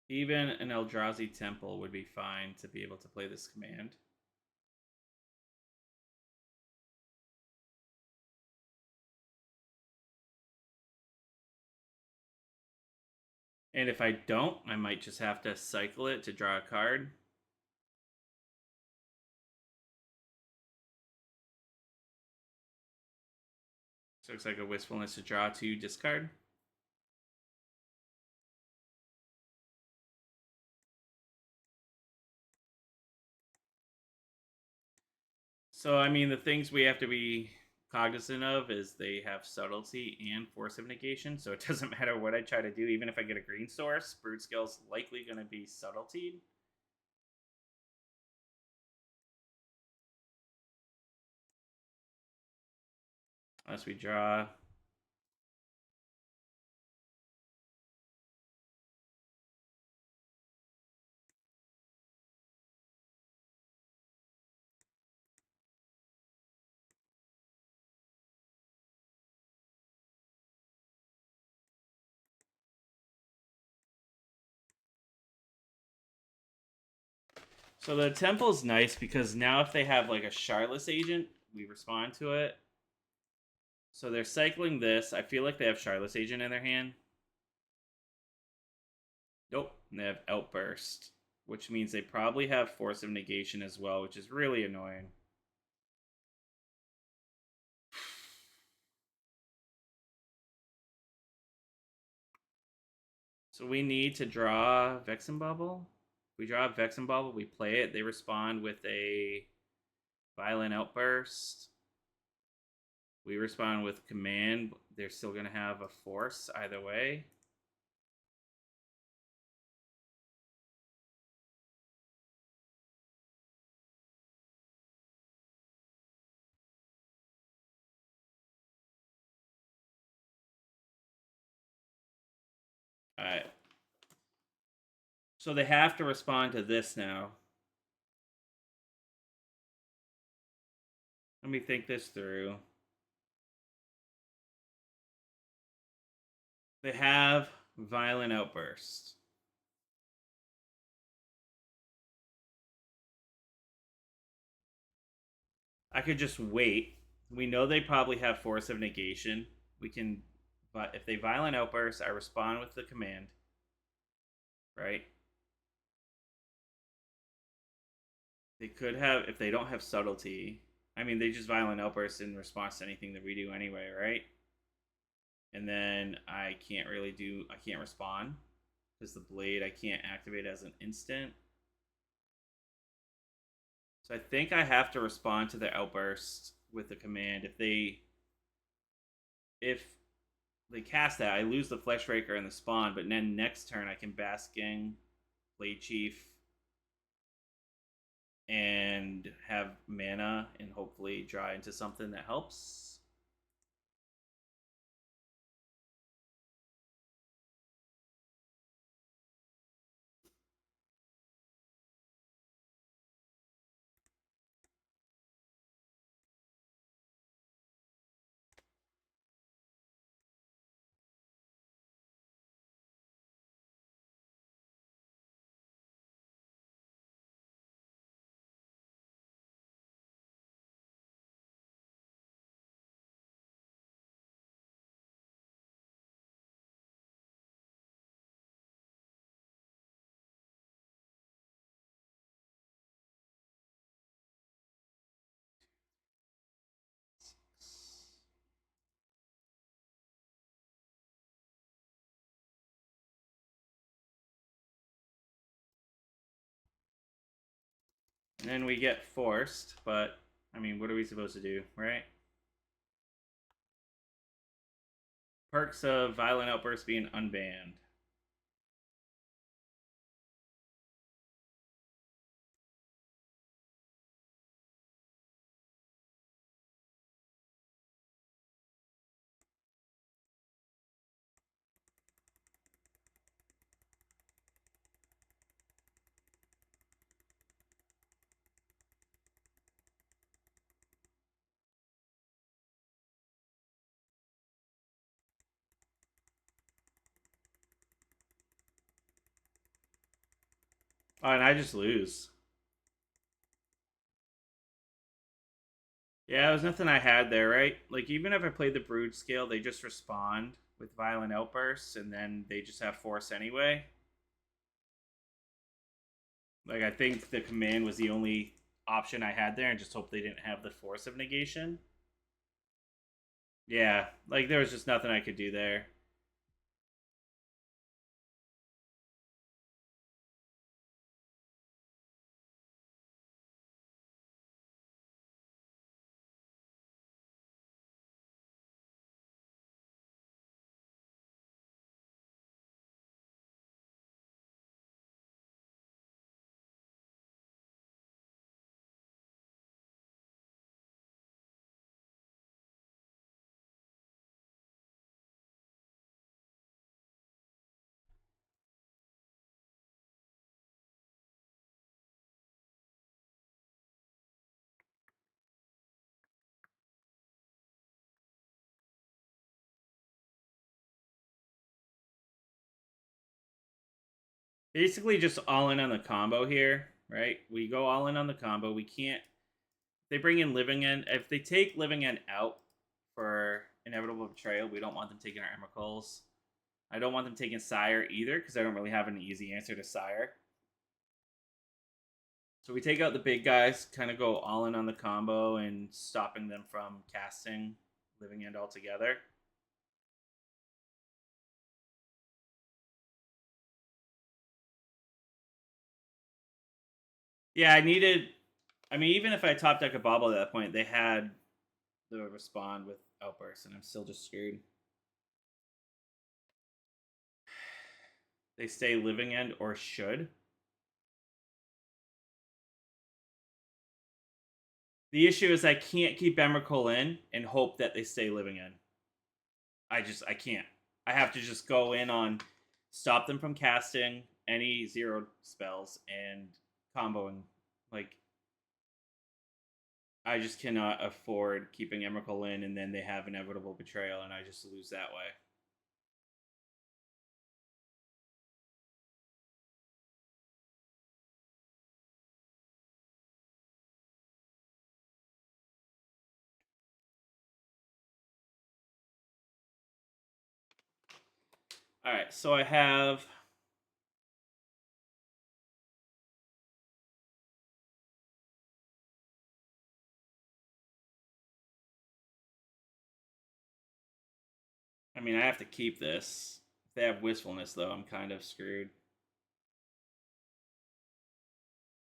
Even an Eldrazi Temple would be fine to be able to play this command. And if I don't, I might just have to cycle it to draw a card. So looks like a Wistfulness to draw 2, discard. So, I mean, the things we have to be cognizant of is they have subtlety and force of negation. So it doesn't matter what I try to do, even if I get a green source, Broodscale's likely going to be subtlety. Unless we draw. So the temple's nice because now if they have like a Shardless agent, we respond to it. So they're cycling this. I feel like they have Shardless agent in their hand. Nope. And they have Outburst, which means they probably have Force of Negation as well, which is really annoying. So we need to draw Vexen Bubble. If we draw Vexen Bubble, we play it. They respond with a Violent Outburst. We respond with Command. They're still going to have a Force either way. All right. So they have to respond to this now. Let me think this through. They have Violent Outburst. I could just wait. We know they probably have Force of Negation. We can, but if they Violent Outburst, I respond with the command. Right? They could have, if they don't have Subtlety. I mean, they just Violent Outburst in response to anything that we do anyway, right? And then I can't really do, I can't respond because the Blade I can't activate as an instant. So I think I have to respond to the Outburst with the command. If they cast that, I lose the Fleshbreaker and the Spawn, but then next turn I can Basking, Blade Chief, and have mana and hopefully draw into something that helps. And then we get forced, but I mean, what are we supposed to do, right? Perks of Violent Outburst being unbanned. Oh, and I just lose. Yeah, it was nothing I had there, right? Like, even if I played the Broodscale, they just respond with violent outbursts, and then they just have force anyway. Like, I think the command was the only option I had there, and just hope they didn't have the force of negation. Yeah, like, there was just nothing I could do there. Basically, just all in on the combo here, right? We go all in on the combo. We can't. They bring in Living End. If they take Living End out for Inevitable Betrayal, we don't want them taking our Emeralds. I don't want them taking Sire either, because I don't really have an easy answer to Sire. So we take out the big guys, kind of go all in on the combo and stopping them from casting Living End altogether. Yeah, I needed. I mean, even if I top deck a Bobble at that point, they had the respond with Outburst, and I'm still just screwed. They stay Living End or should. The issue is I can't keep Emrakul in and hope that they stay Living End. I can't. I have to just go in on stop them from casting any zero spells and comboing. Like, I just cannot afford keeping Emrakul in and then they have Inevitable Betrayal and I just lose that way. All right, so I have. I mean, I have to keep this. If they have Wistfulness, though, I'm kind of screwed.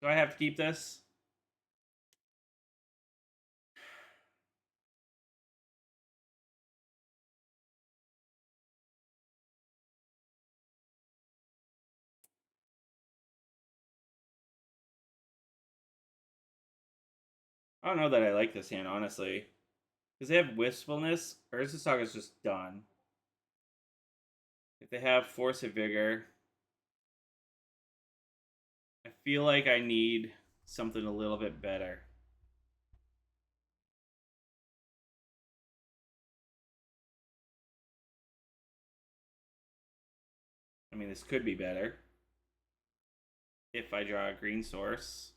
Do I have to keep this? I don't know that I like this hand, honestly. Because they have Wistfulness, Urza Saga's just done. If they have Force of Vigor, I feel like I need something a little bit better. I mean, this could be better if I draw a green source.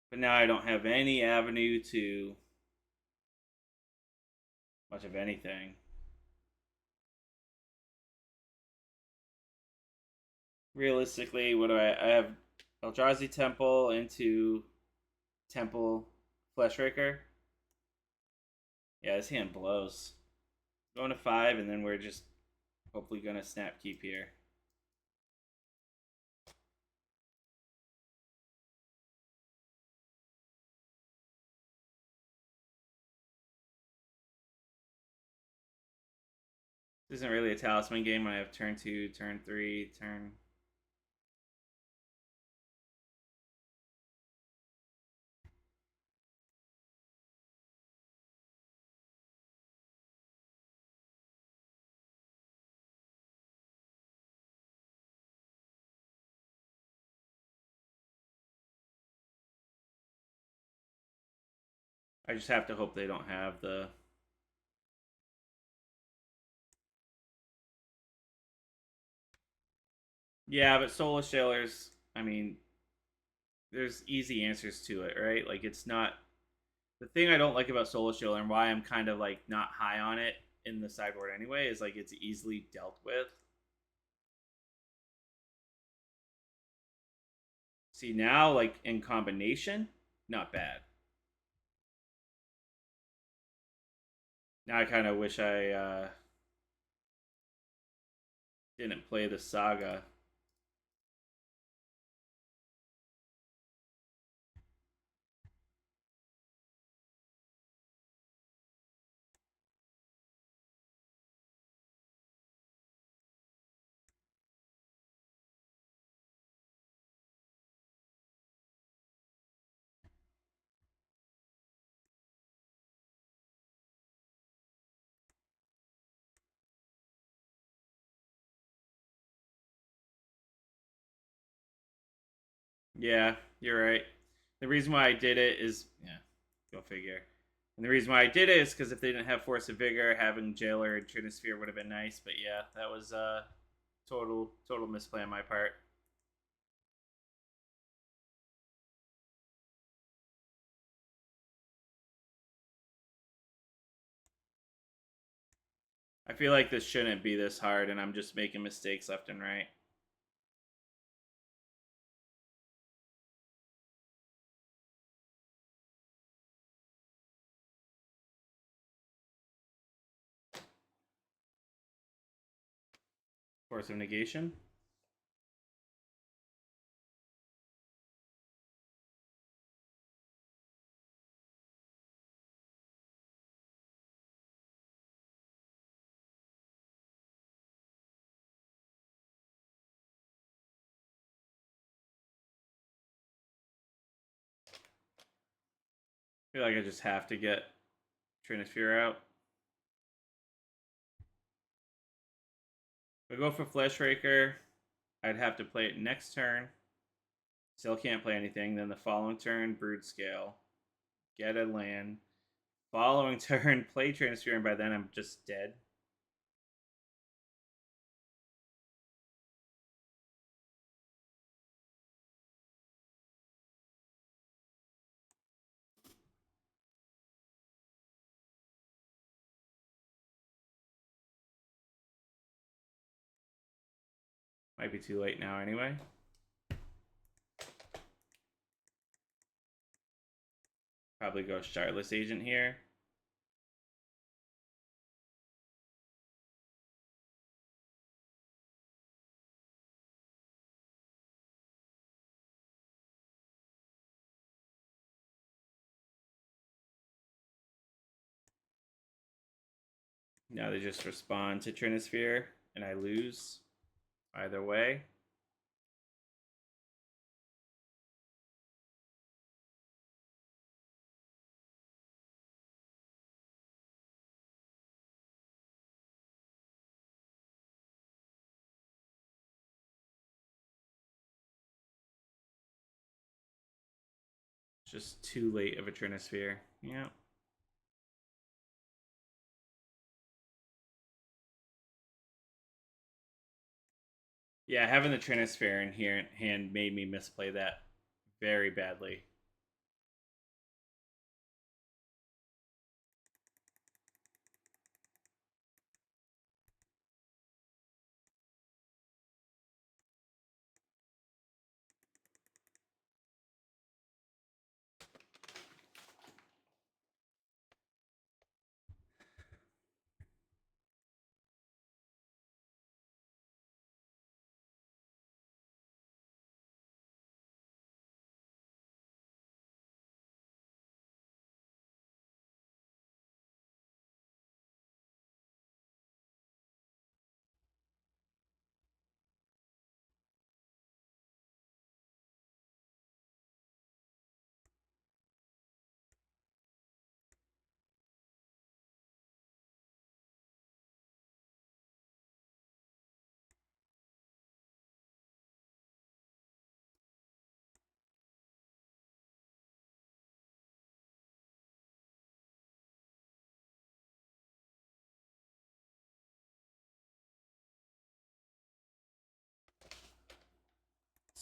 But now I don't have any avenue to much of anything. Realistically, what do I have? Eldrazi Temple into Temple Fleshraker. Yeah, this hand blows. Going to 5, and then we're just hopefully going to snap keep here. This isn't really a talisman game. I have turn 2, turn 3, turn. I just have to hope they don't have the Yeah, but Solar Sailors, I mean, there's easy answers to it, right? Like it's not the thing I don't like about Solar Sailor and why I'm kind of like not high on it in the sideboard anyway is like it's easily dealt with. See now, like in combination, not bad. Now I kind of wish I didn't play the Saga. Yeah, you're right. The reason why I did it is, yeah, go figure. And the reason why I did it is because if they didn't have Force of Vigor, having Jailer and Trinisphere would have been nice. But yeah, that was total misplay on my part. I feel like this shouldn't be this hard, and I'm just making mistakes left and right. Force of Negation. I feel like I just have to get Trinisphere out. If I go for Flesh Raker, I'd have to play it next turn. Still can't play anything. Then the following turn, Broodscale. Get a land. Following turn, play Trinisphere, and by then I'm just dead. Might be too late now anyway. Probably go Shardless Agent here. Now they just respond to Trinisphere, and I lose either way. Just too late of a Trinisphere. Yeah. Yeah, having the Trinisphere in here in hand made me misplay that very badly.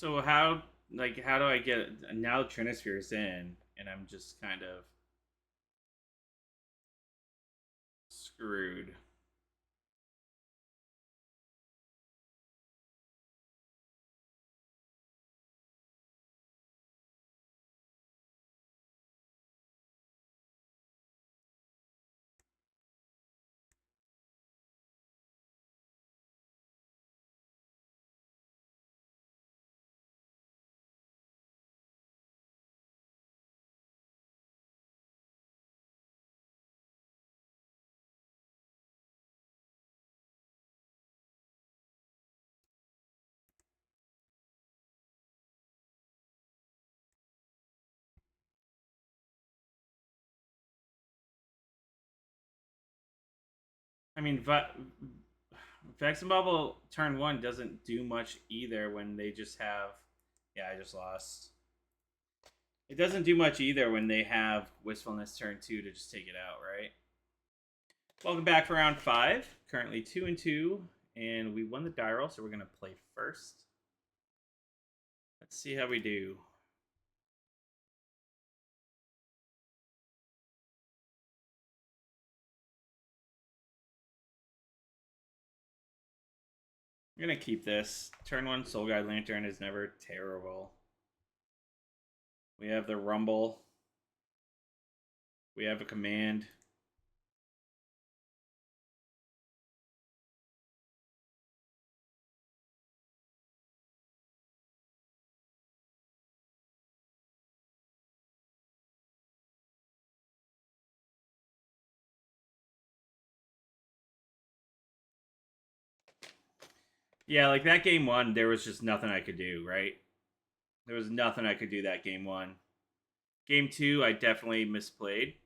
So how do I get now Trinisphere's in and I'm just kind of screwed. I mean, Vex and Bubble turn 1 doesn't do much either when they just have. Yeah, I just lost. It doesn't do much either when they have Wistfulness turn 2 to just take it out, right? Welcome back for round 5. Currently 2-2, and we won the die roll, so we're gonna play first. Let's see how we do. I'm gonna keep this. Turn 1 Soul Guide Lantern is never terrible. We have the Rumble. We have a command. Yeah, like that game 1, there was just nothing I could do, right? There was nothing I could do that game 1. Game 2, I definitely misplayed.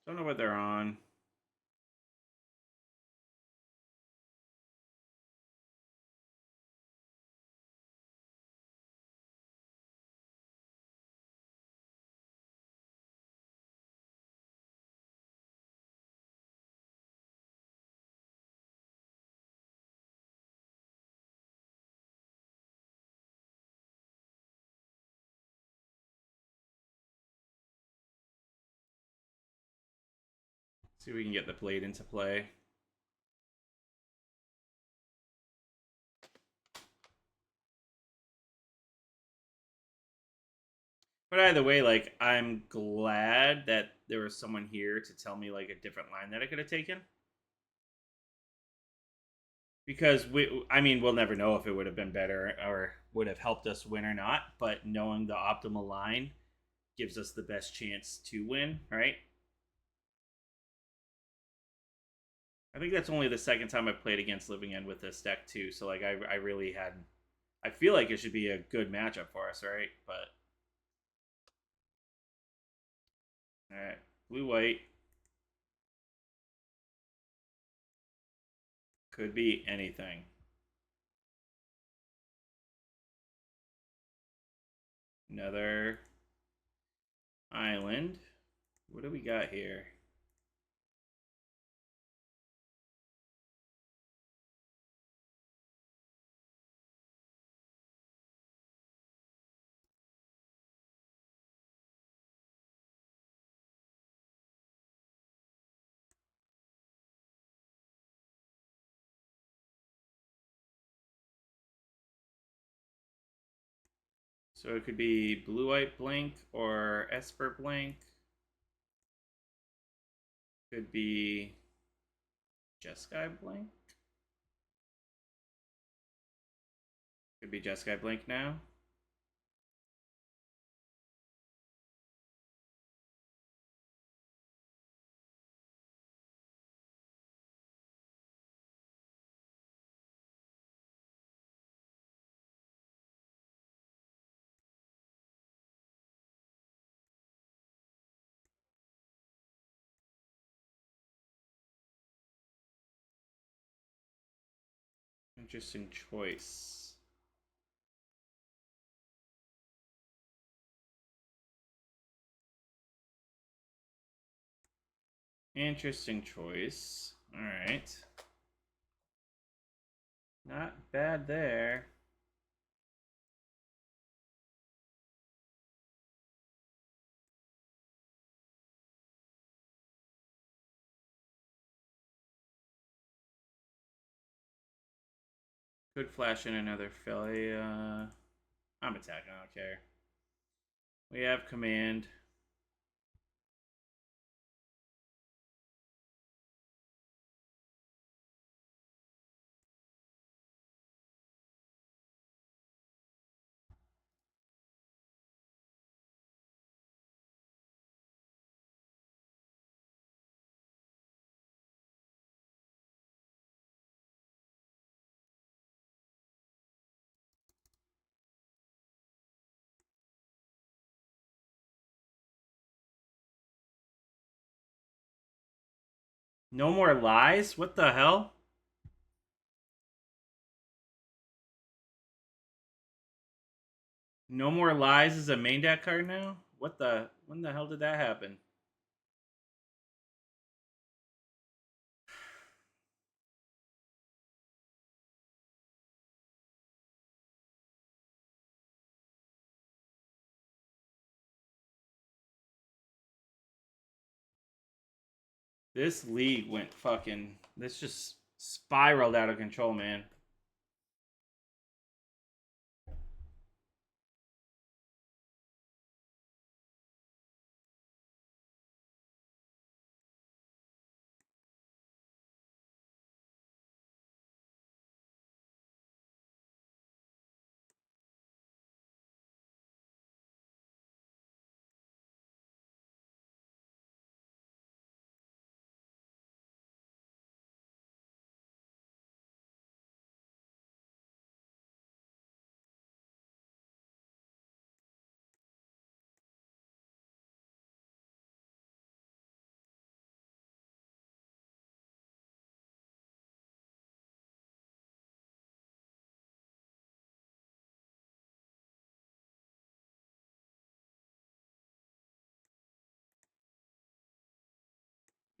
Don't know what they're on. See if we can get the blade into play. But either way, like, I'm glad that there was someone here to tell me like a different line that I could have taken. Because we'll never know if it would have been better or would have helped us win or not. But knowing the optimal line gives us the best chance to win, right? I think that's only the second time I've played against Living End with this deck too. So like, I really had. I feel like it should be a good matchup for us, right? But all right, blue white could be anything. Another island. What do we got here? So it could be Blue White Blink or Esper Blink. Could be Jeskai Blink. Could be Jeskai Blink now. Interesting choice. Interesting choice. All right. Not bad there. Could flash in another Philly. I'm attacking, I don't care. We have command. No more lies? What the hell? No more lies is a main deck card now? What the? When the hell did that happen? This league went fucking. This just spiraled out of control, man.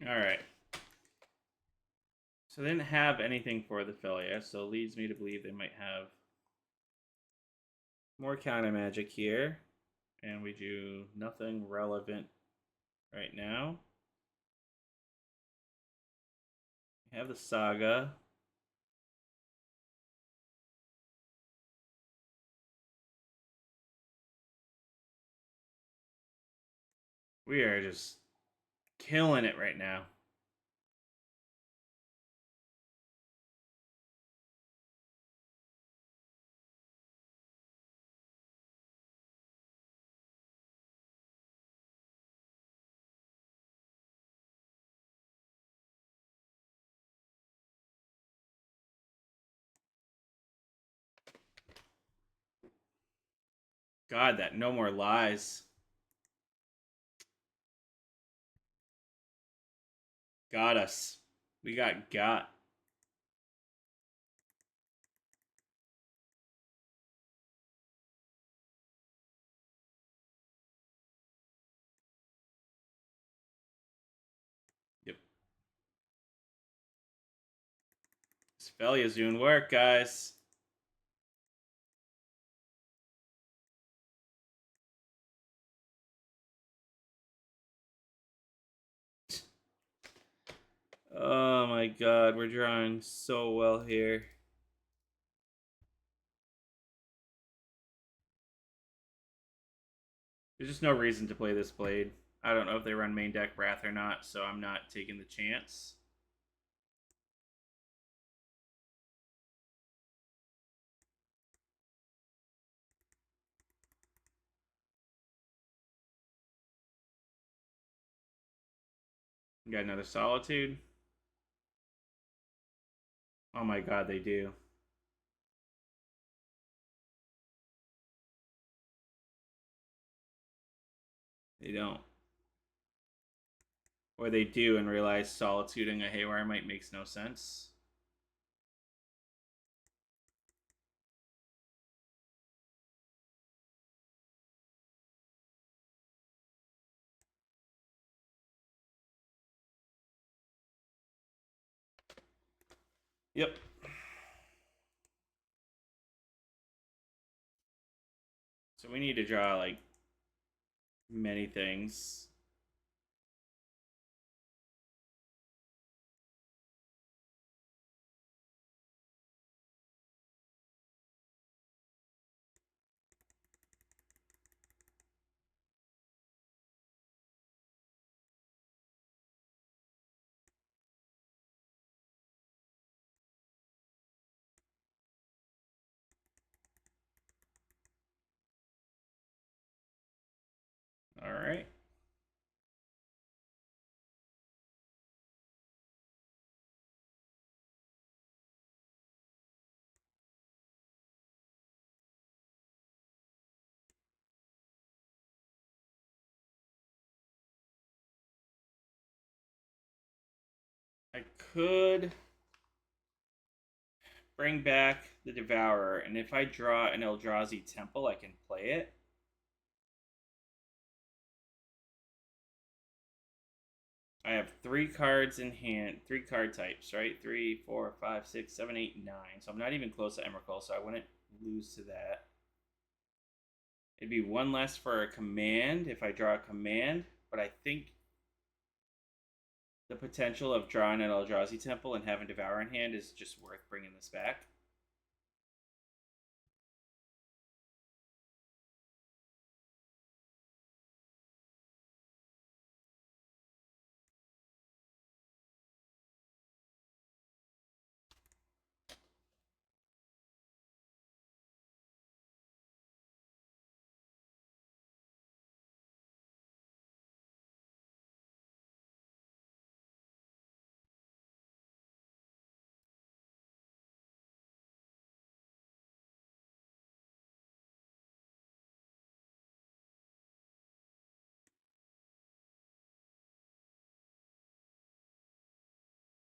All right. So they didn't have anything for the Philia, so it leads me to believe they might have more counter magic here. And we do nothing relevant right now. We have the Saga. We are just killing it right now. God, that no more lies. Got us. We got. Yep. Sphelia's doing work, guys. Oh my god, we're drawing so well here. There's just no reason to play this blade. I don't know if they run main deck Wrath or not, so I'm not taking the chance. Got another Solitude. Oh my god, they do. They don't. Or they do and realize solituding a Haywire might makes no sense. Yep. So we need to draw like many things. All right. I could bring back the Devourer, and if I draw an Eldrazi Temple, I can play it. I have 3 cards in hand, 3 card types, right? 3, 4, 5, 6, 7, 8, 9. So I'm not even close to Emrakul, so I wouldn't lose to that. It'd be 1 less for a command if I draw a command, but I think the potential of drawing an Eldrazi Temple and having Devour in hand is just worth bringing this back.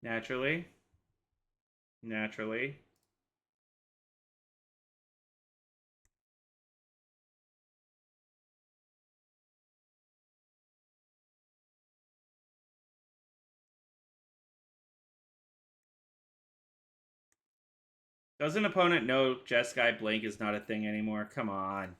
Naturally. Naturally. Does an opponent know Jeskai Blink is not a thing anymore? Come on.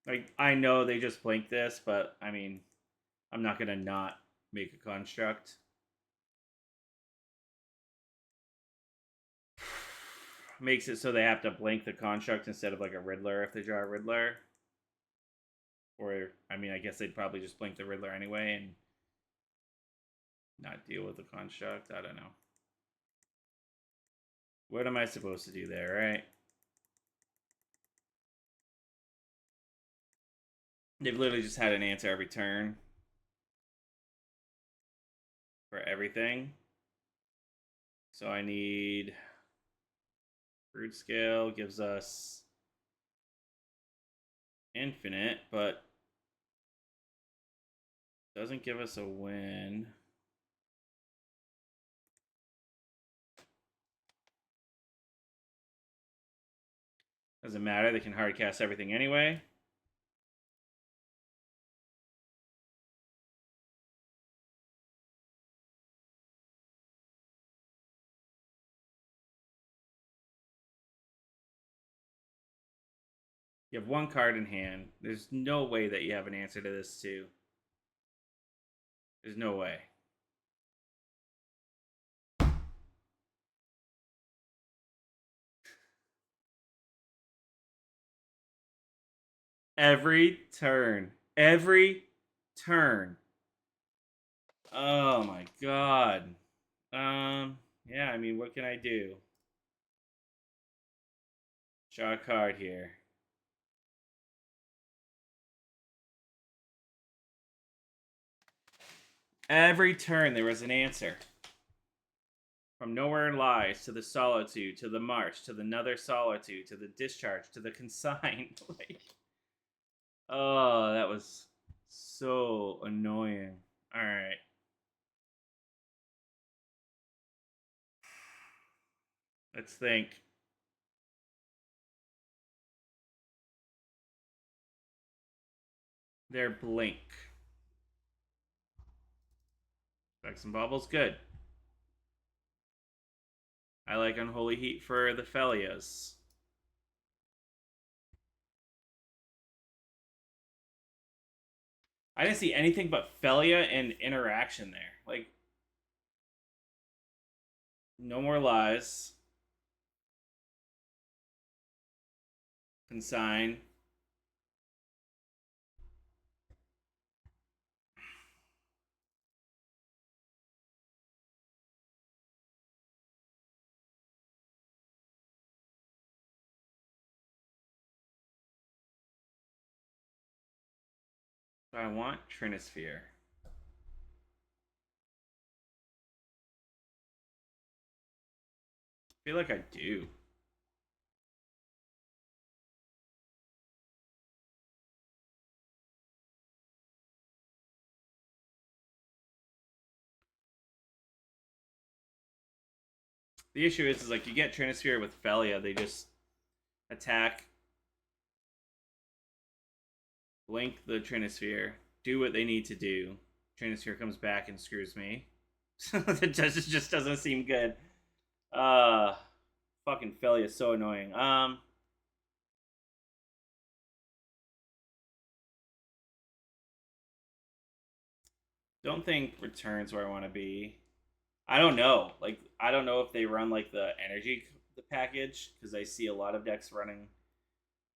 Like, I know they just blinked this, but, I mean, I'm not going to not make a construct. Makes it so they have to blink the construct instead of, like, a Riddler if they draw a Riddler. Or, I mean, I guess they'd probably just blink the Riddler anyway and not deal with the construct. I don't know. What am I supposed to do there, right? They've literally just had an answer every turn for everything. So I need Broodscale gives us infinite, but doesn't give us a win. Doesn't matter, they can hard cast everything anyway. You have 1 card in hand. There's no way that you have an answer to this too. There's no way. Every turn. Every turn. Oh my god. Yeah, I mean, what can I do? Draw a card here. Every turn there was an answer. From Nowhere Lies to the Solitude to the March to the Another Solitude to the Discharge to the Consign. Like, oh, that was so annoying. All right. Let's think. their Blink. Vex and Bubble's good. I like Unholy Heat for the Felias. I didn't see anything but Felia and interaction there. Like, no more lies. Consign. I want Trinisphere. I feel like I do. The issue is like you get Trinisphere with Felia, they just attack, blink the Trinisphere, do what they need to do. Trinisphere comes back and screws me. It just doesn't seem good. Fucking Felia is so annoying. Don't think Return's where I want to be. I don't know. Like, I don't know if they run like the energy the package because I see a lot of decks running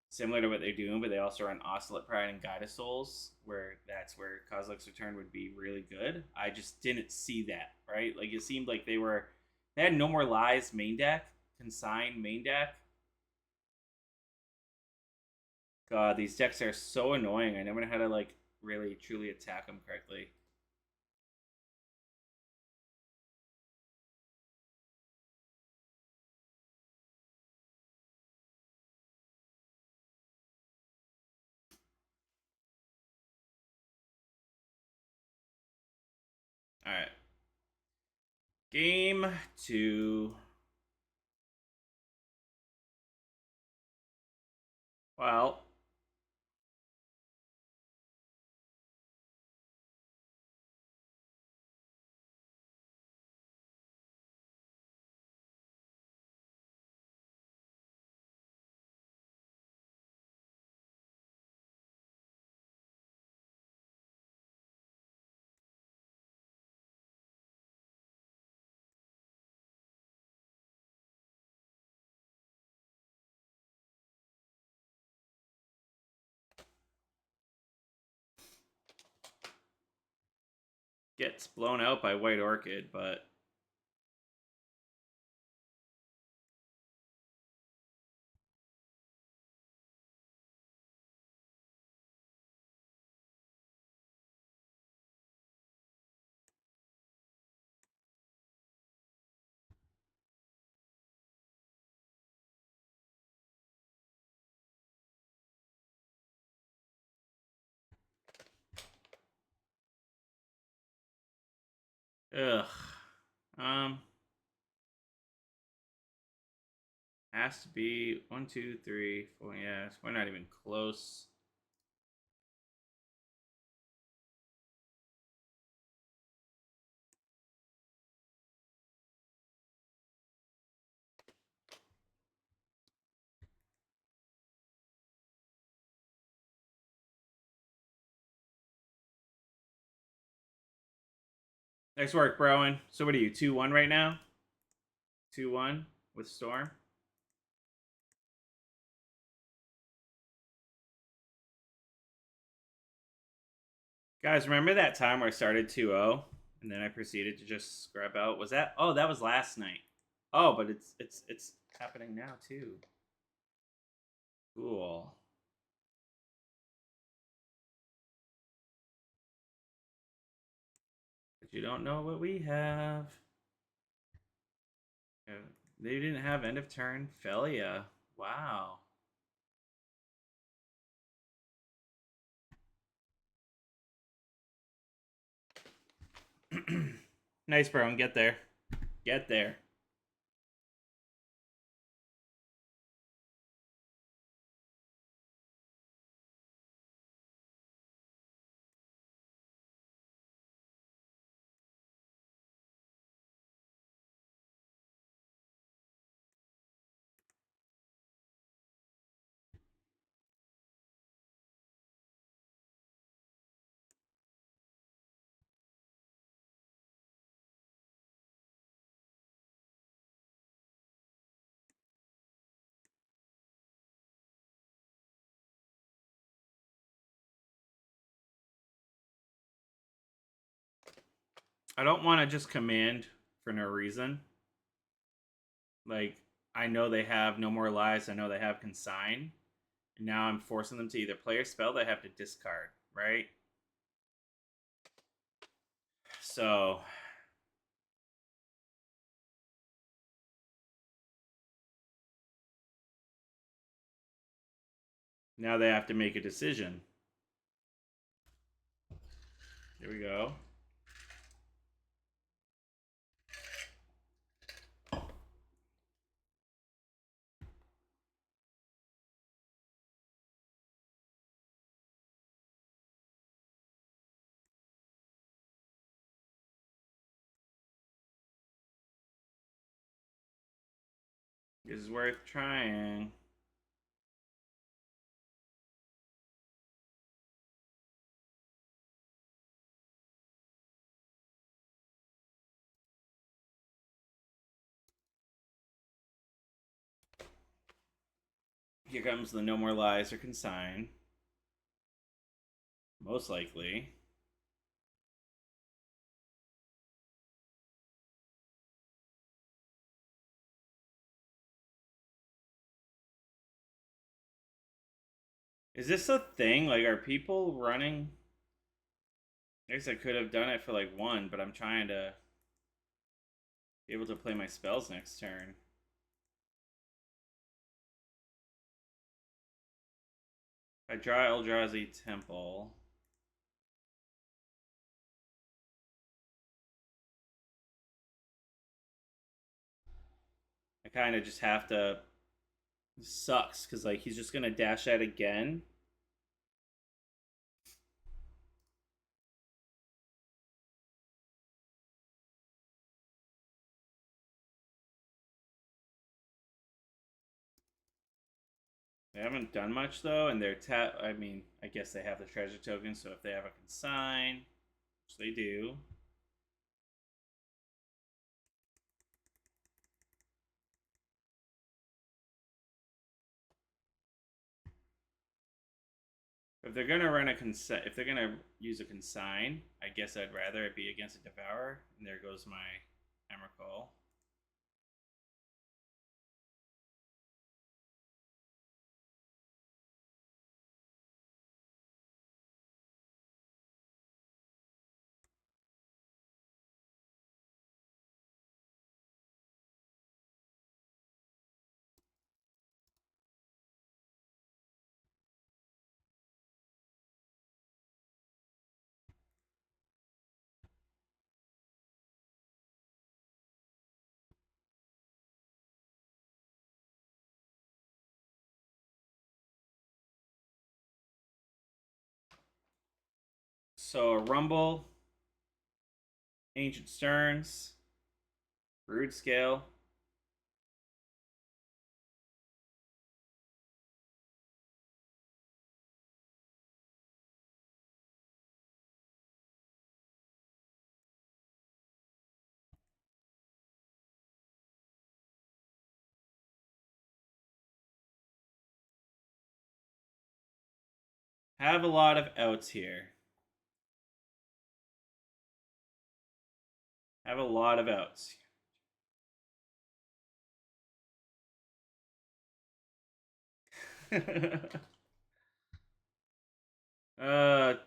similar to what they're doing, but they also run Oscillate Pride and Guide of Souls, where that's where Kozilek's Return would be really good. I just didn't see that, right? Like, it seemed like they had No More Lies main deck, Consign main deck. God, these decks are so annoying. I never know how to like really truly attack them correctly. All right. Game 2. Well, gets blown out by White Orchid, but ugh. Um, has to be 1, 2, 3, 4. Yeah, we're not even close. Nice work, Browen. So what are you, 2-1 right now? 2-1 with Storm? Guys, remember that time where I started 2-0 and then I proceeded to just scrap out? Was that? Oh, that was last night. Oh, but it's happening now too. Cool. But you don't know what we have. They didn't have end of turn Felia. Wow. Nice, bro, and get there. Get there. I don't want to just command for no reason. Like, I know they have No More Lies. I know they have Consign. And now I'm forcing them to either play a spell they have to discard, right? So now they have to make a decision. Here we go. This is worth trying. Here comes the No More Lies or Consign. Most likely. Is this a thing? Like, are people running? I guess I could have done it for like one, but I'm trying to be able to play my spells next turn. I draw Eldrazi Temple. I kind of just have to. This sucks because like he's just gonna dash out again. They haven't done much though, and they're I mean, I guess they have the treasure token, so if they have a consign, which they do. If they're gonna run a if they're gonna use a consign, I guess I'd rather it be against a devourer. And there goes my Emrakul. So a Rumble, Ancient Sterns, Broodscale. Have a lot of outs here. Have a lot of outs.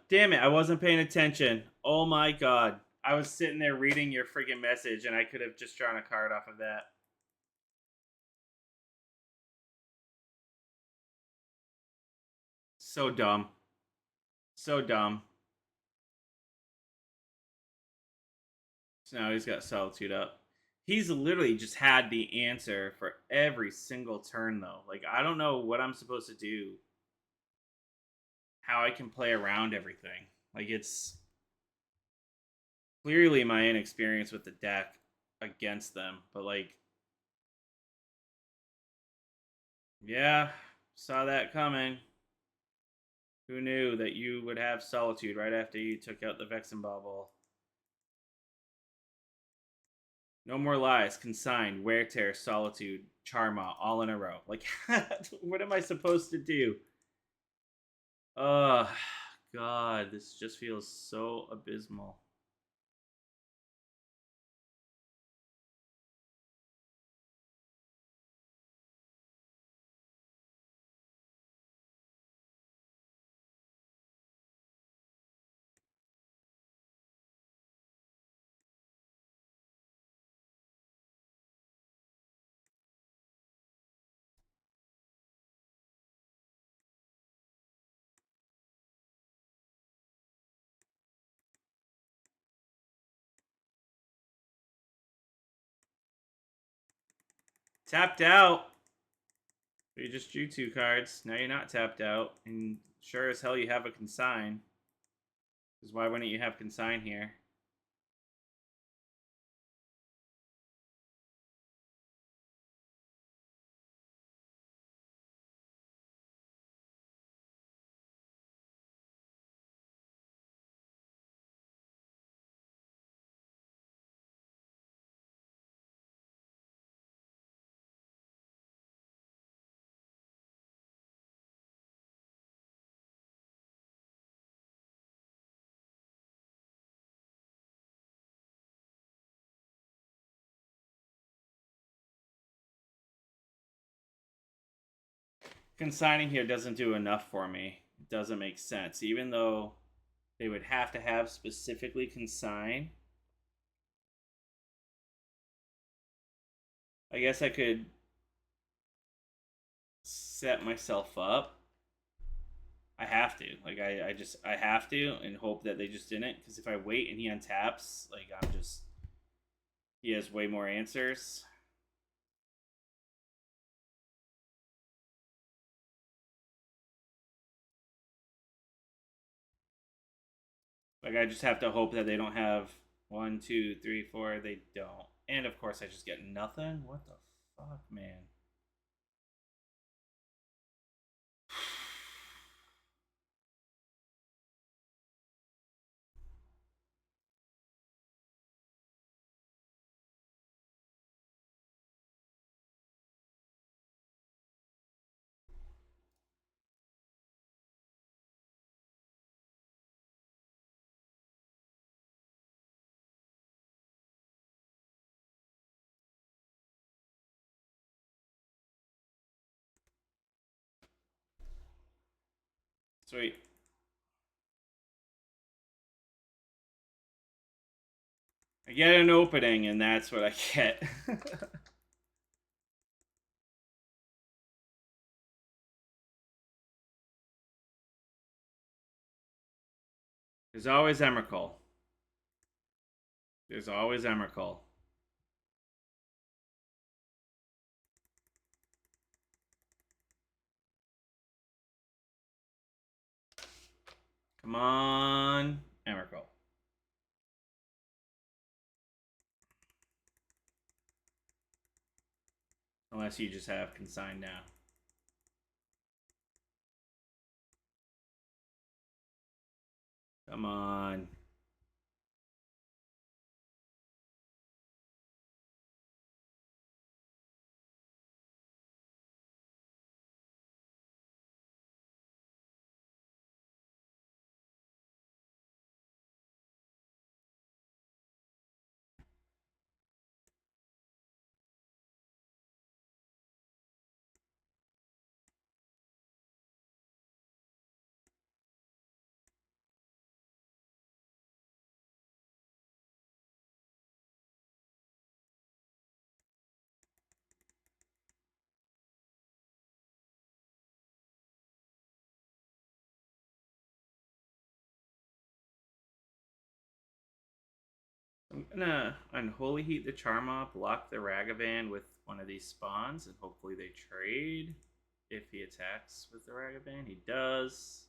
Damn it, I wasn't paying attention. Oh my god. I was sitting there reading your freaking message and I could have just drawn a card off of that. So dumb. So dumb. So now he's got Solitude up. He's literally just had the answer for every single turn, though. Like, I don't know what I'm supposed to do, how I can play around everything. Like, it's clearly my inexperience with the deck against them, but, like, yeah, saw that coming. Who knew that you would have Solitude right after you took out the Vexen Bauble? No More Lies, Consign, Wear Tear, Solitude, Charma, all in a row. Like, what am I supposed to do? Oh, God, this just feels so abysmal. Tapped out. You just drew 2 cards. Now you're not tapped out. And sure as hell you have a consign. Because why wouldn't you have consign here? Consigning here doesn't do enough for me. It doesn't make sense. Even though they would have to have specifically consign. I guess I could set myself up. I have to. Like, I have to and hope that they just didn't. Because if I wait and he untaps, like, I'm just... He has way more answers. Like, I just have to hope that they don't have 1, 2, 3, 4. They don't. And, of course, I just get nothing? What the fuck, man? Sweet. I get an opening, and that's what I get. There's always Emrakul. There's always Emrakul. Come on, Emrakul. Unless you just have consign now. Come on. I'm gonna Unholy Heat the Charma, block the Ragavan with one of these spawns, and hopefully they trade. If he attacks with the Ragavan, he does.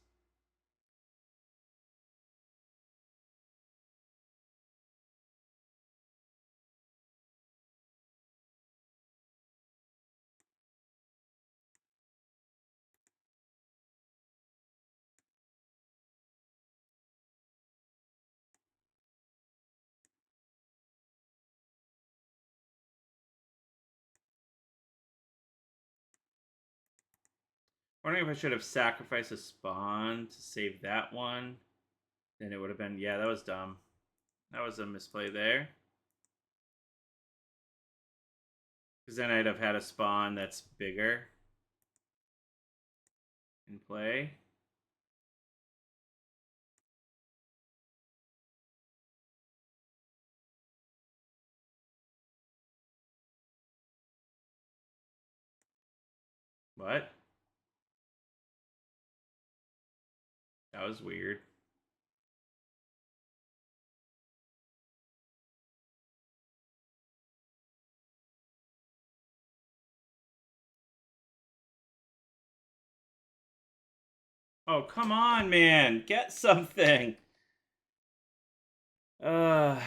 Wondering if I should have sacrificed a spawn to save that one. Then it would have been, yeah, that was dumb. That was a misplay there. Because then I'd have had a spawn that's bigger in play. What? That was weird. Oh, come on, man. Get something. Uh...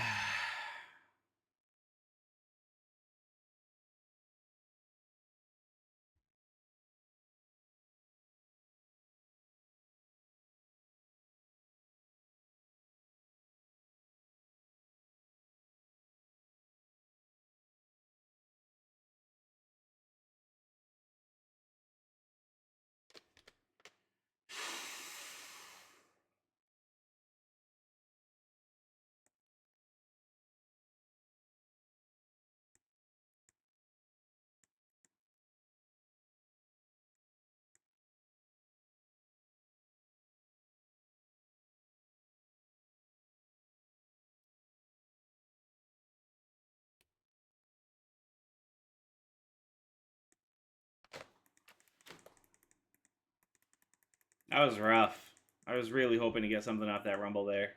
That was rough. I was really hoping to get something off that rumble there.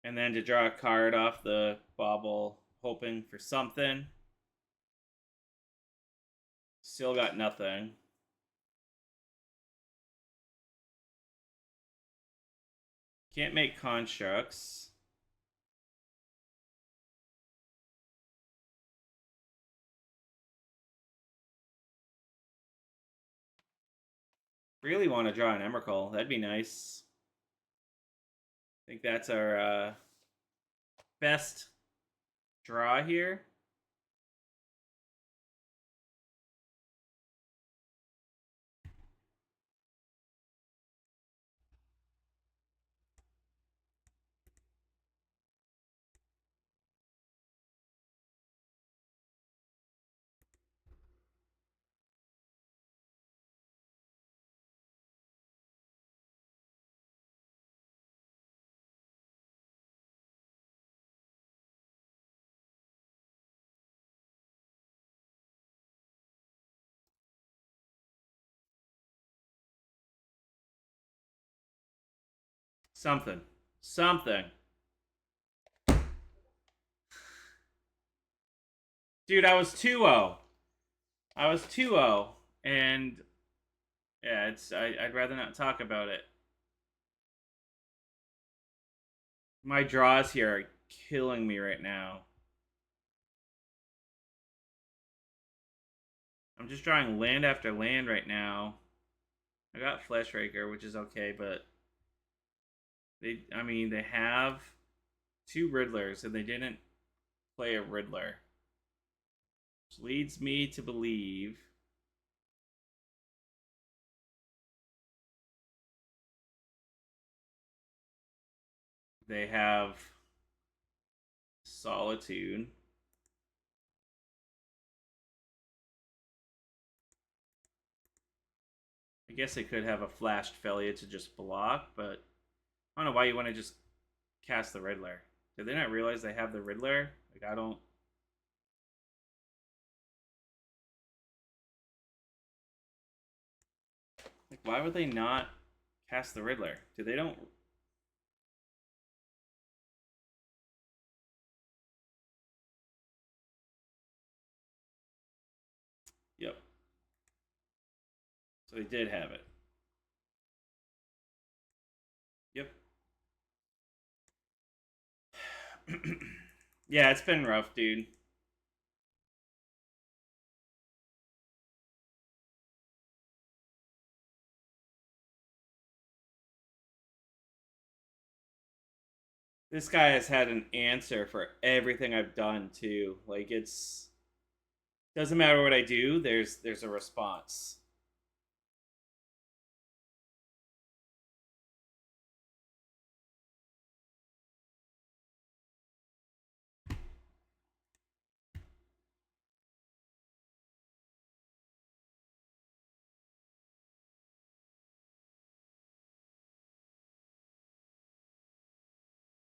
And then to draw a card off the bobble, hoping for something. Still got nothing. Can't make constructs. Really want to draw an Emrakul. That'd be nice. I think that's our best draw here. Something. Something. Dude, I was 2-0. I was 2-0. And yeah, I'd rather not talk about it. My draws here are killing me right now. I'm just drawing land after land right now. I got Fleshraker, which is okay, but they have 2 Riddlers and they didn't play a Riddler. Which leads me to believe they have Solitude. I guess they could have a flashed Felia to just block, but I don't know why you want to just cast the Riddler. Did they not realize they have the Riddler? Like, I don't... Like, why would they not cast the Riddler? They don't... Yep. So they did have it. Yep. Yeah, it's been rough, dude. This guy has had an answer for everything I've done too. Like, it's doesn't matter what I do, there's a response.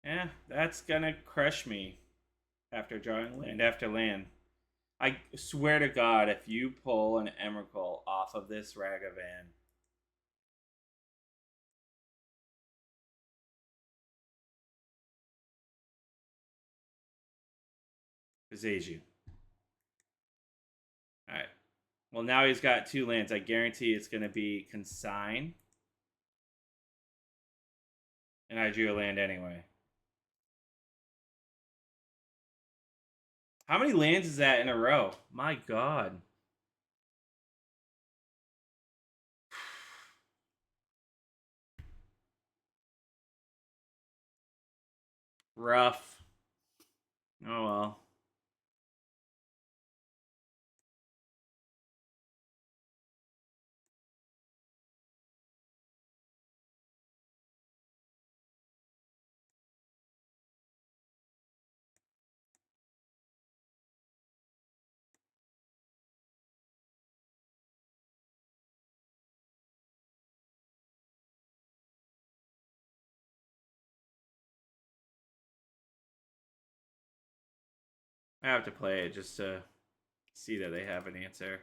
Yeah, that's gonna crush me after drawing land after land. I swear to God, if you pull an Emrakul off of this Ragavan, Kazeju. Alright. Well, now he's got 2 lands. I guarantee it's going to be Consign. And I drew a land anyway. How many lands is that in a row? My God. Rough. Oh well. I have to play it just to see that they have an answer.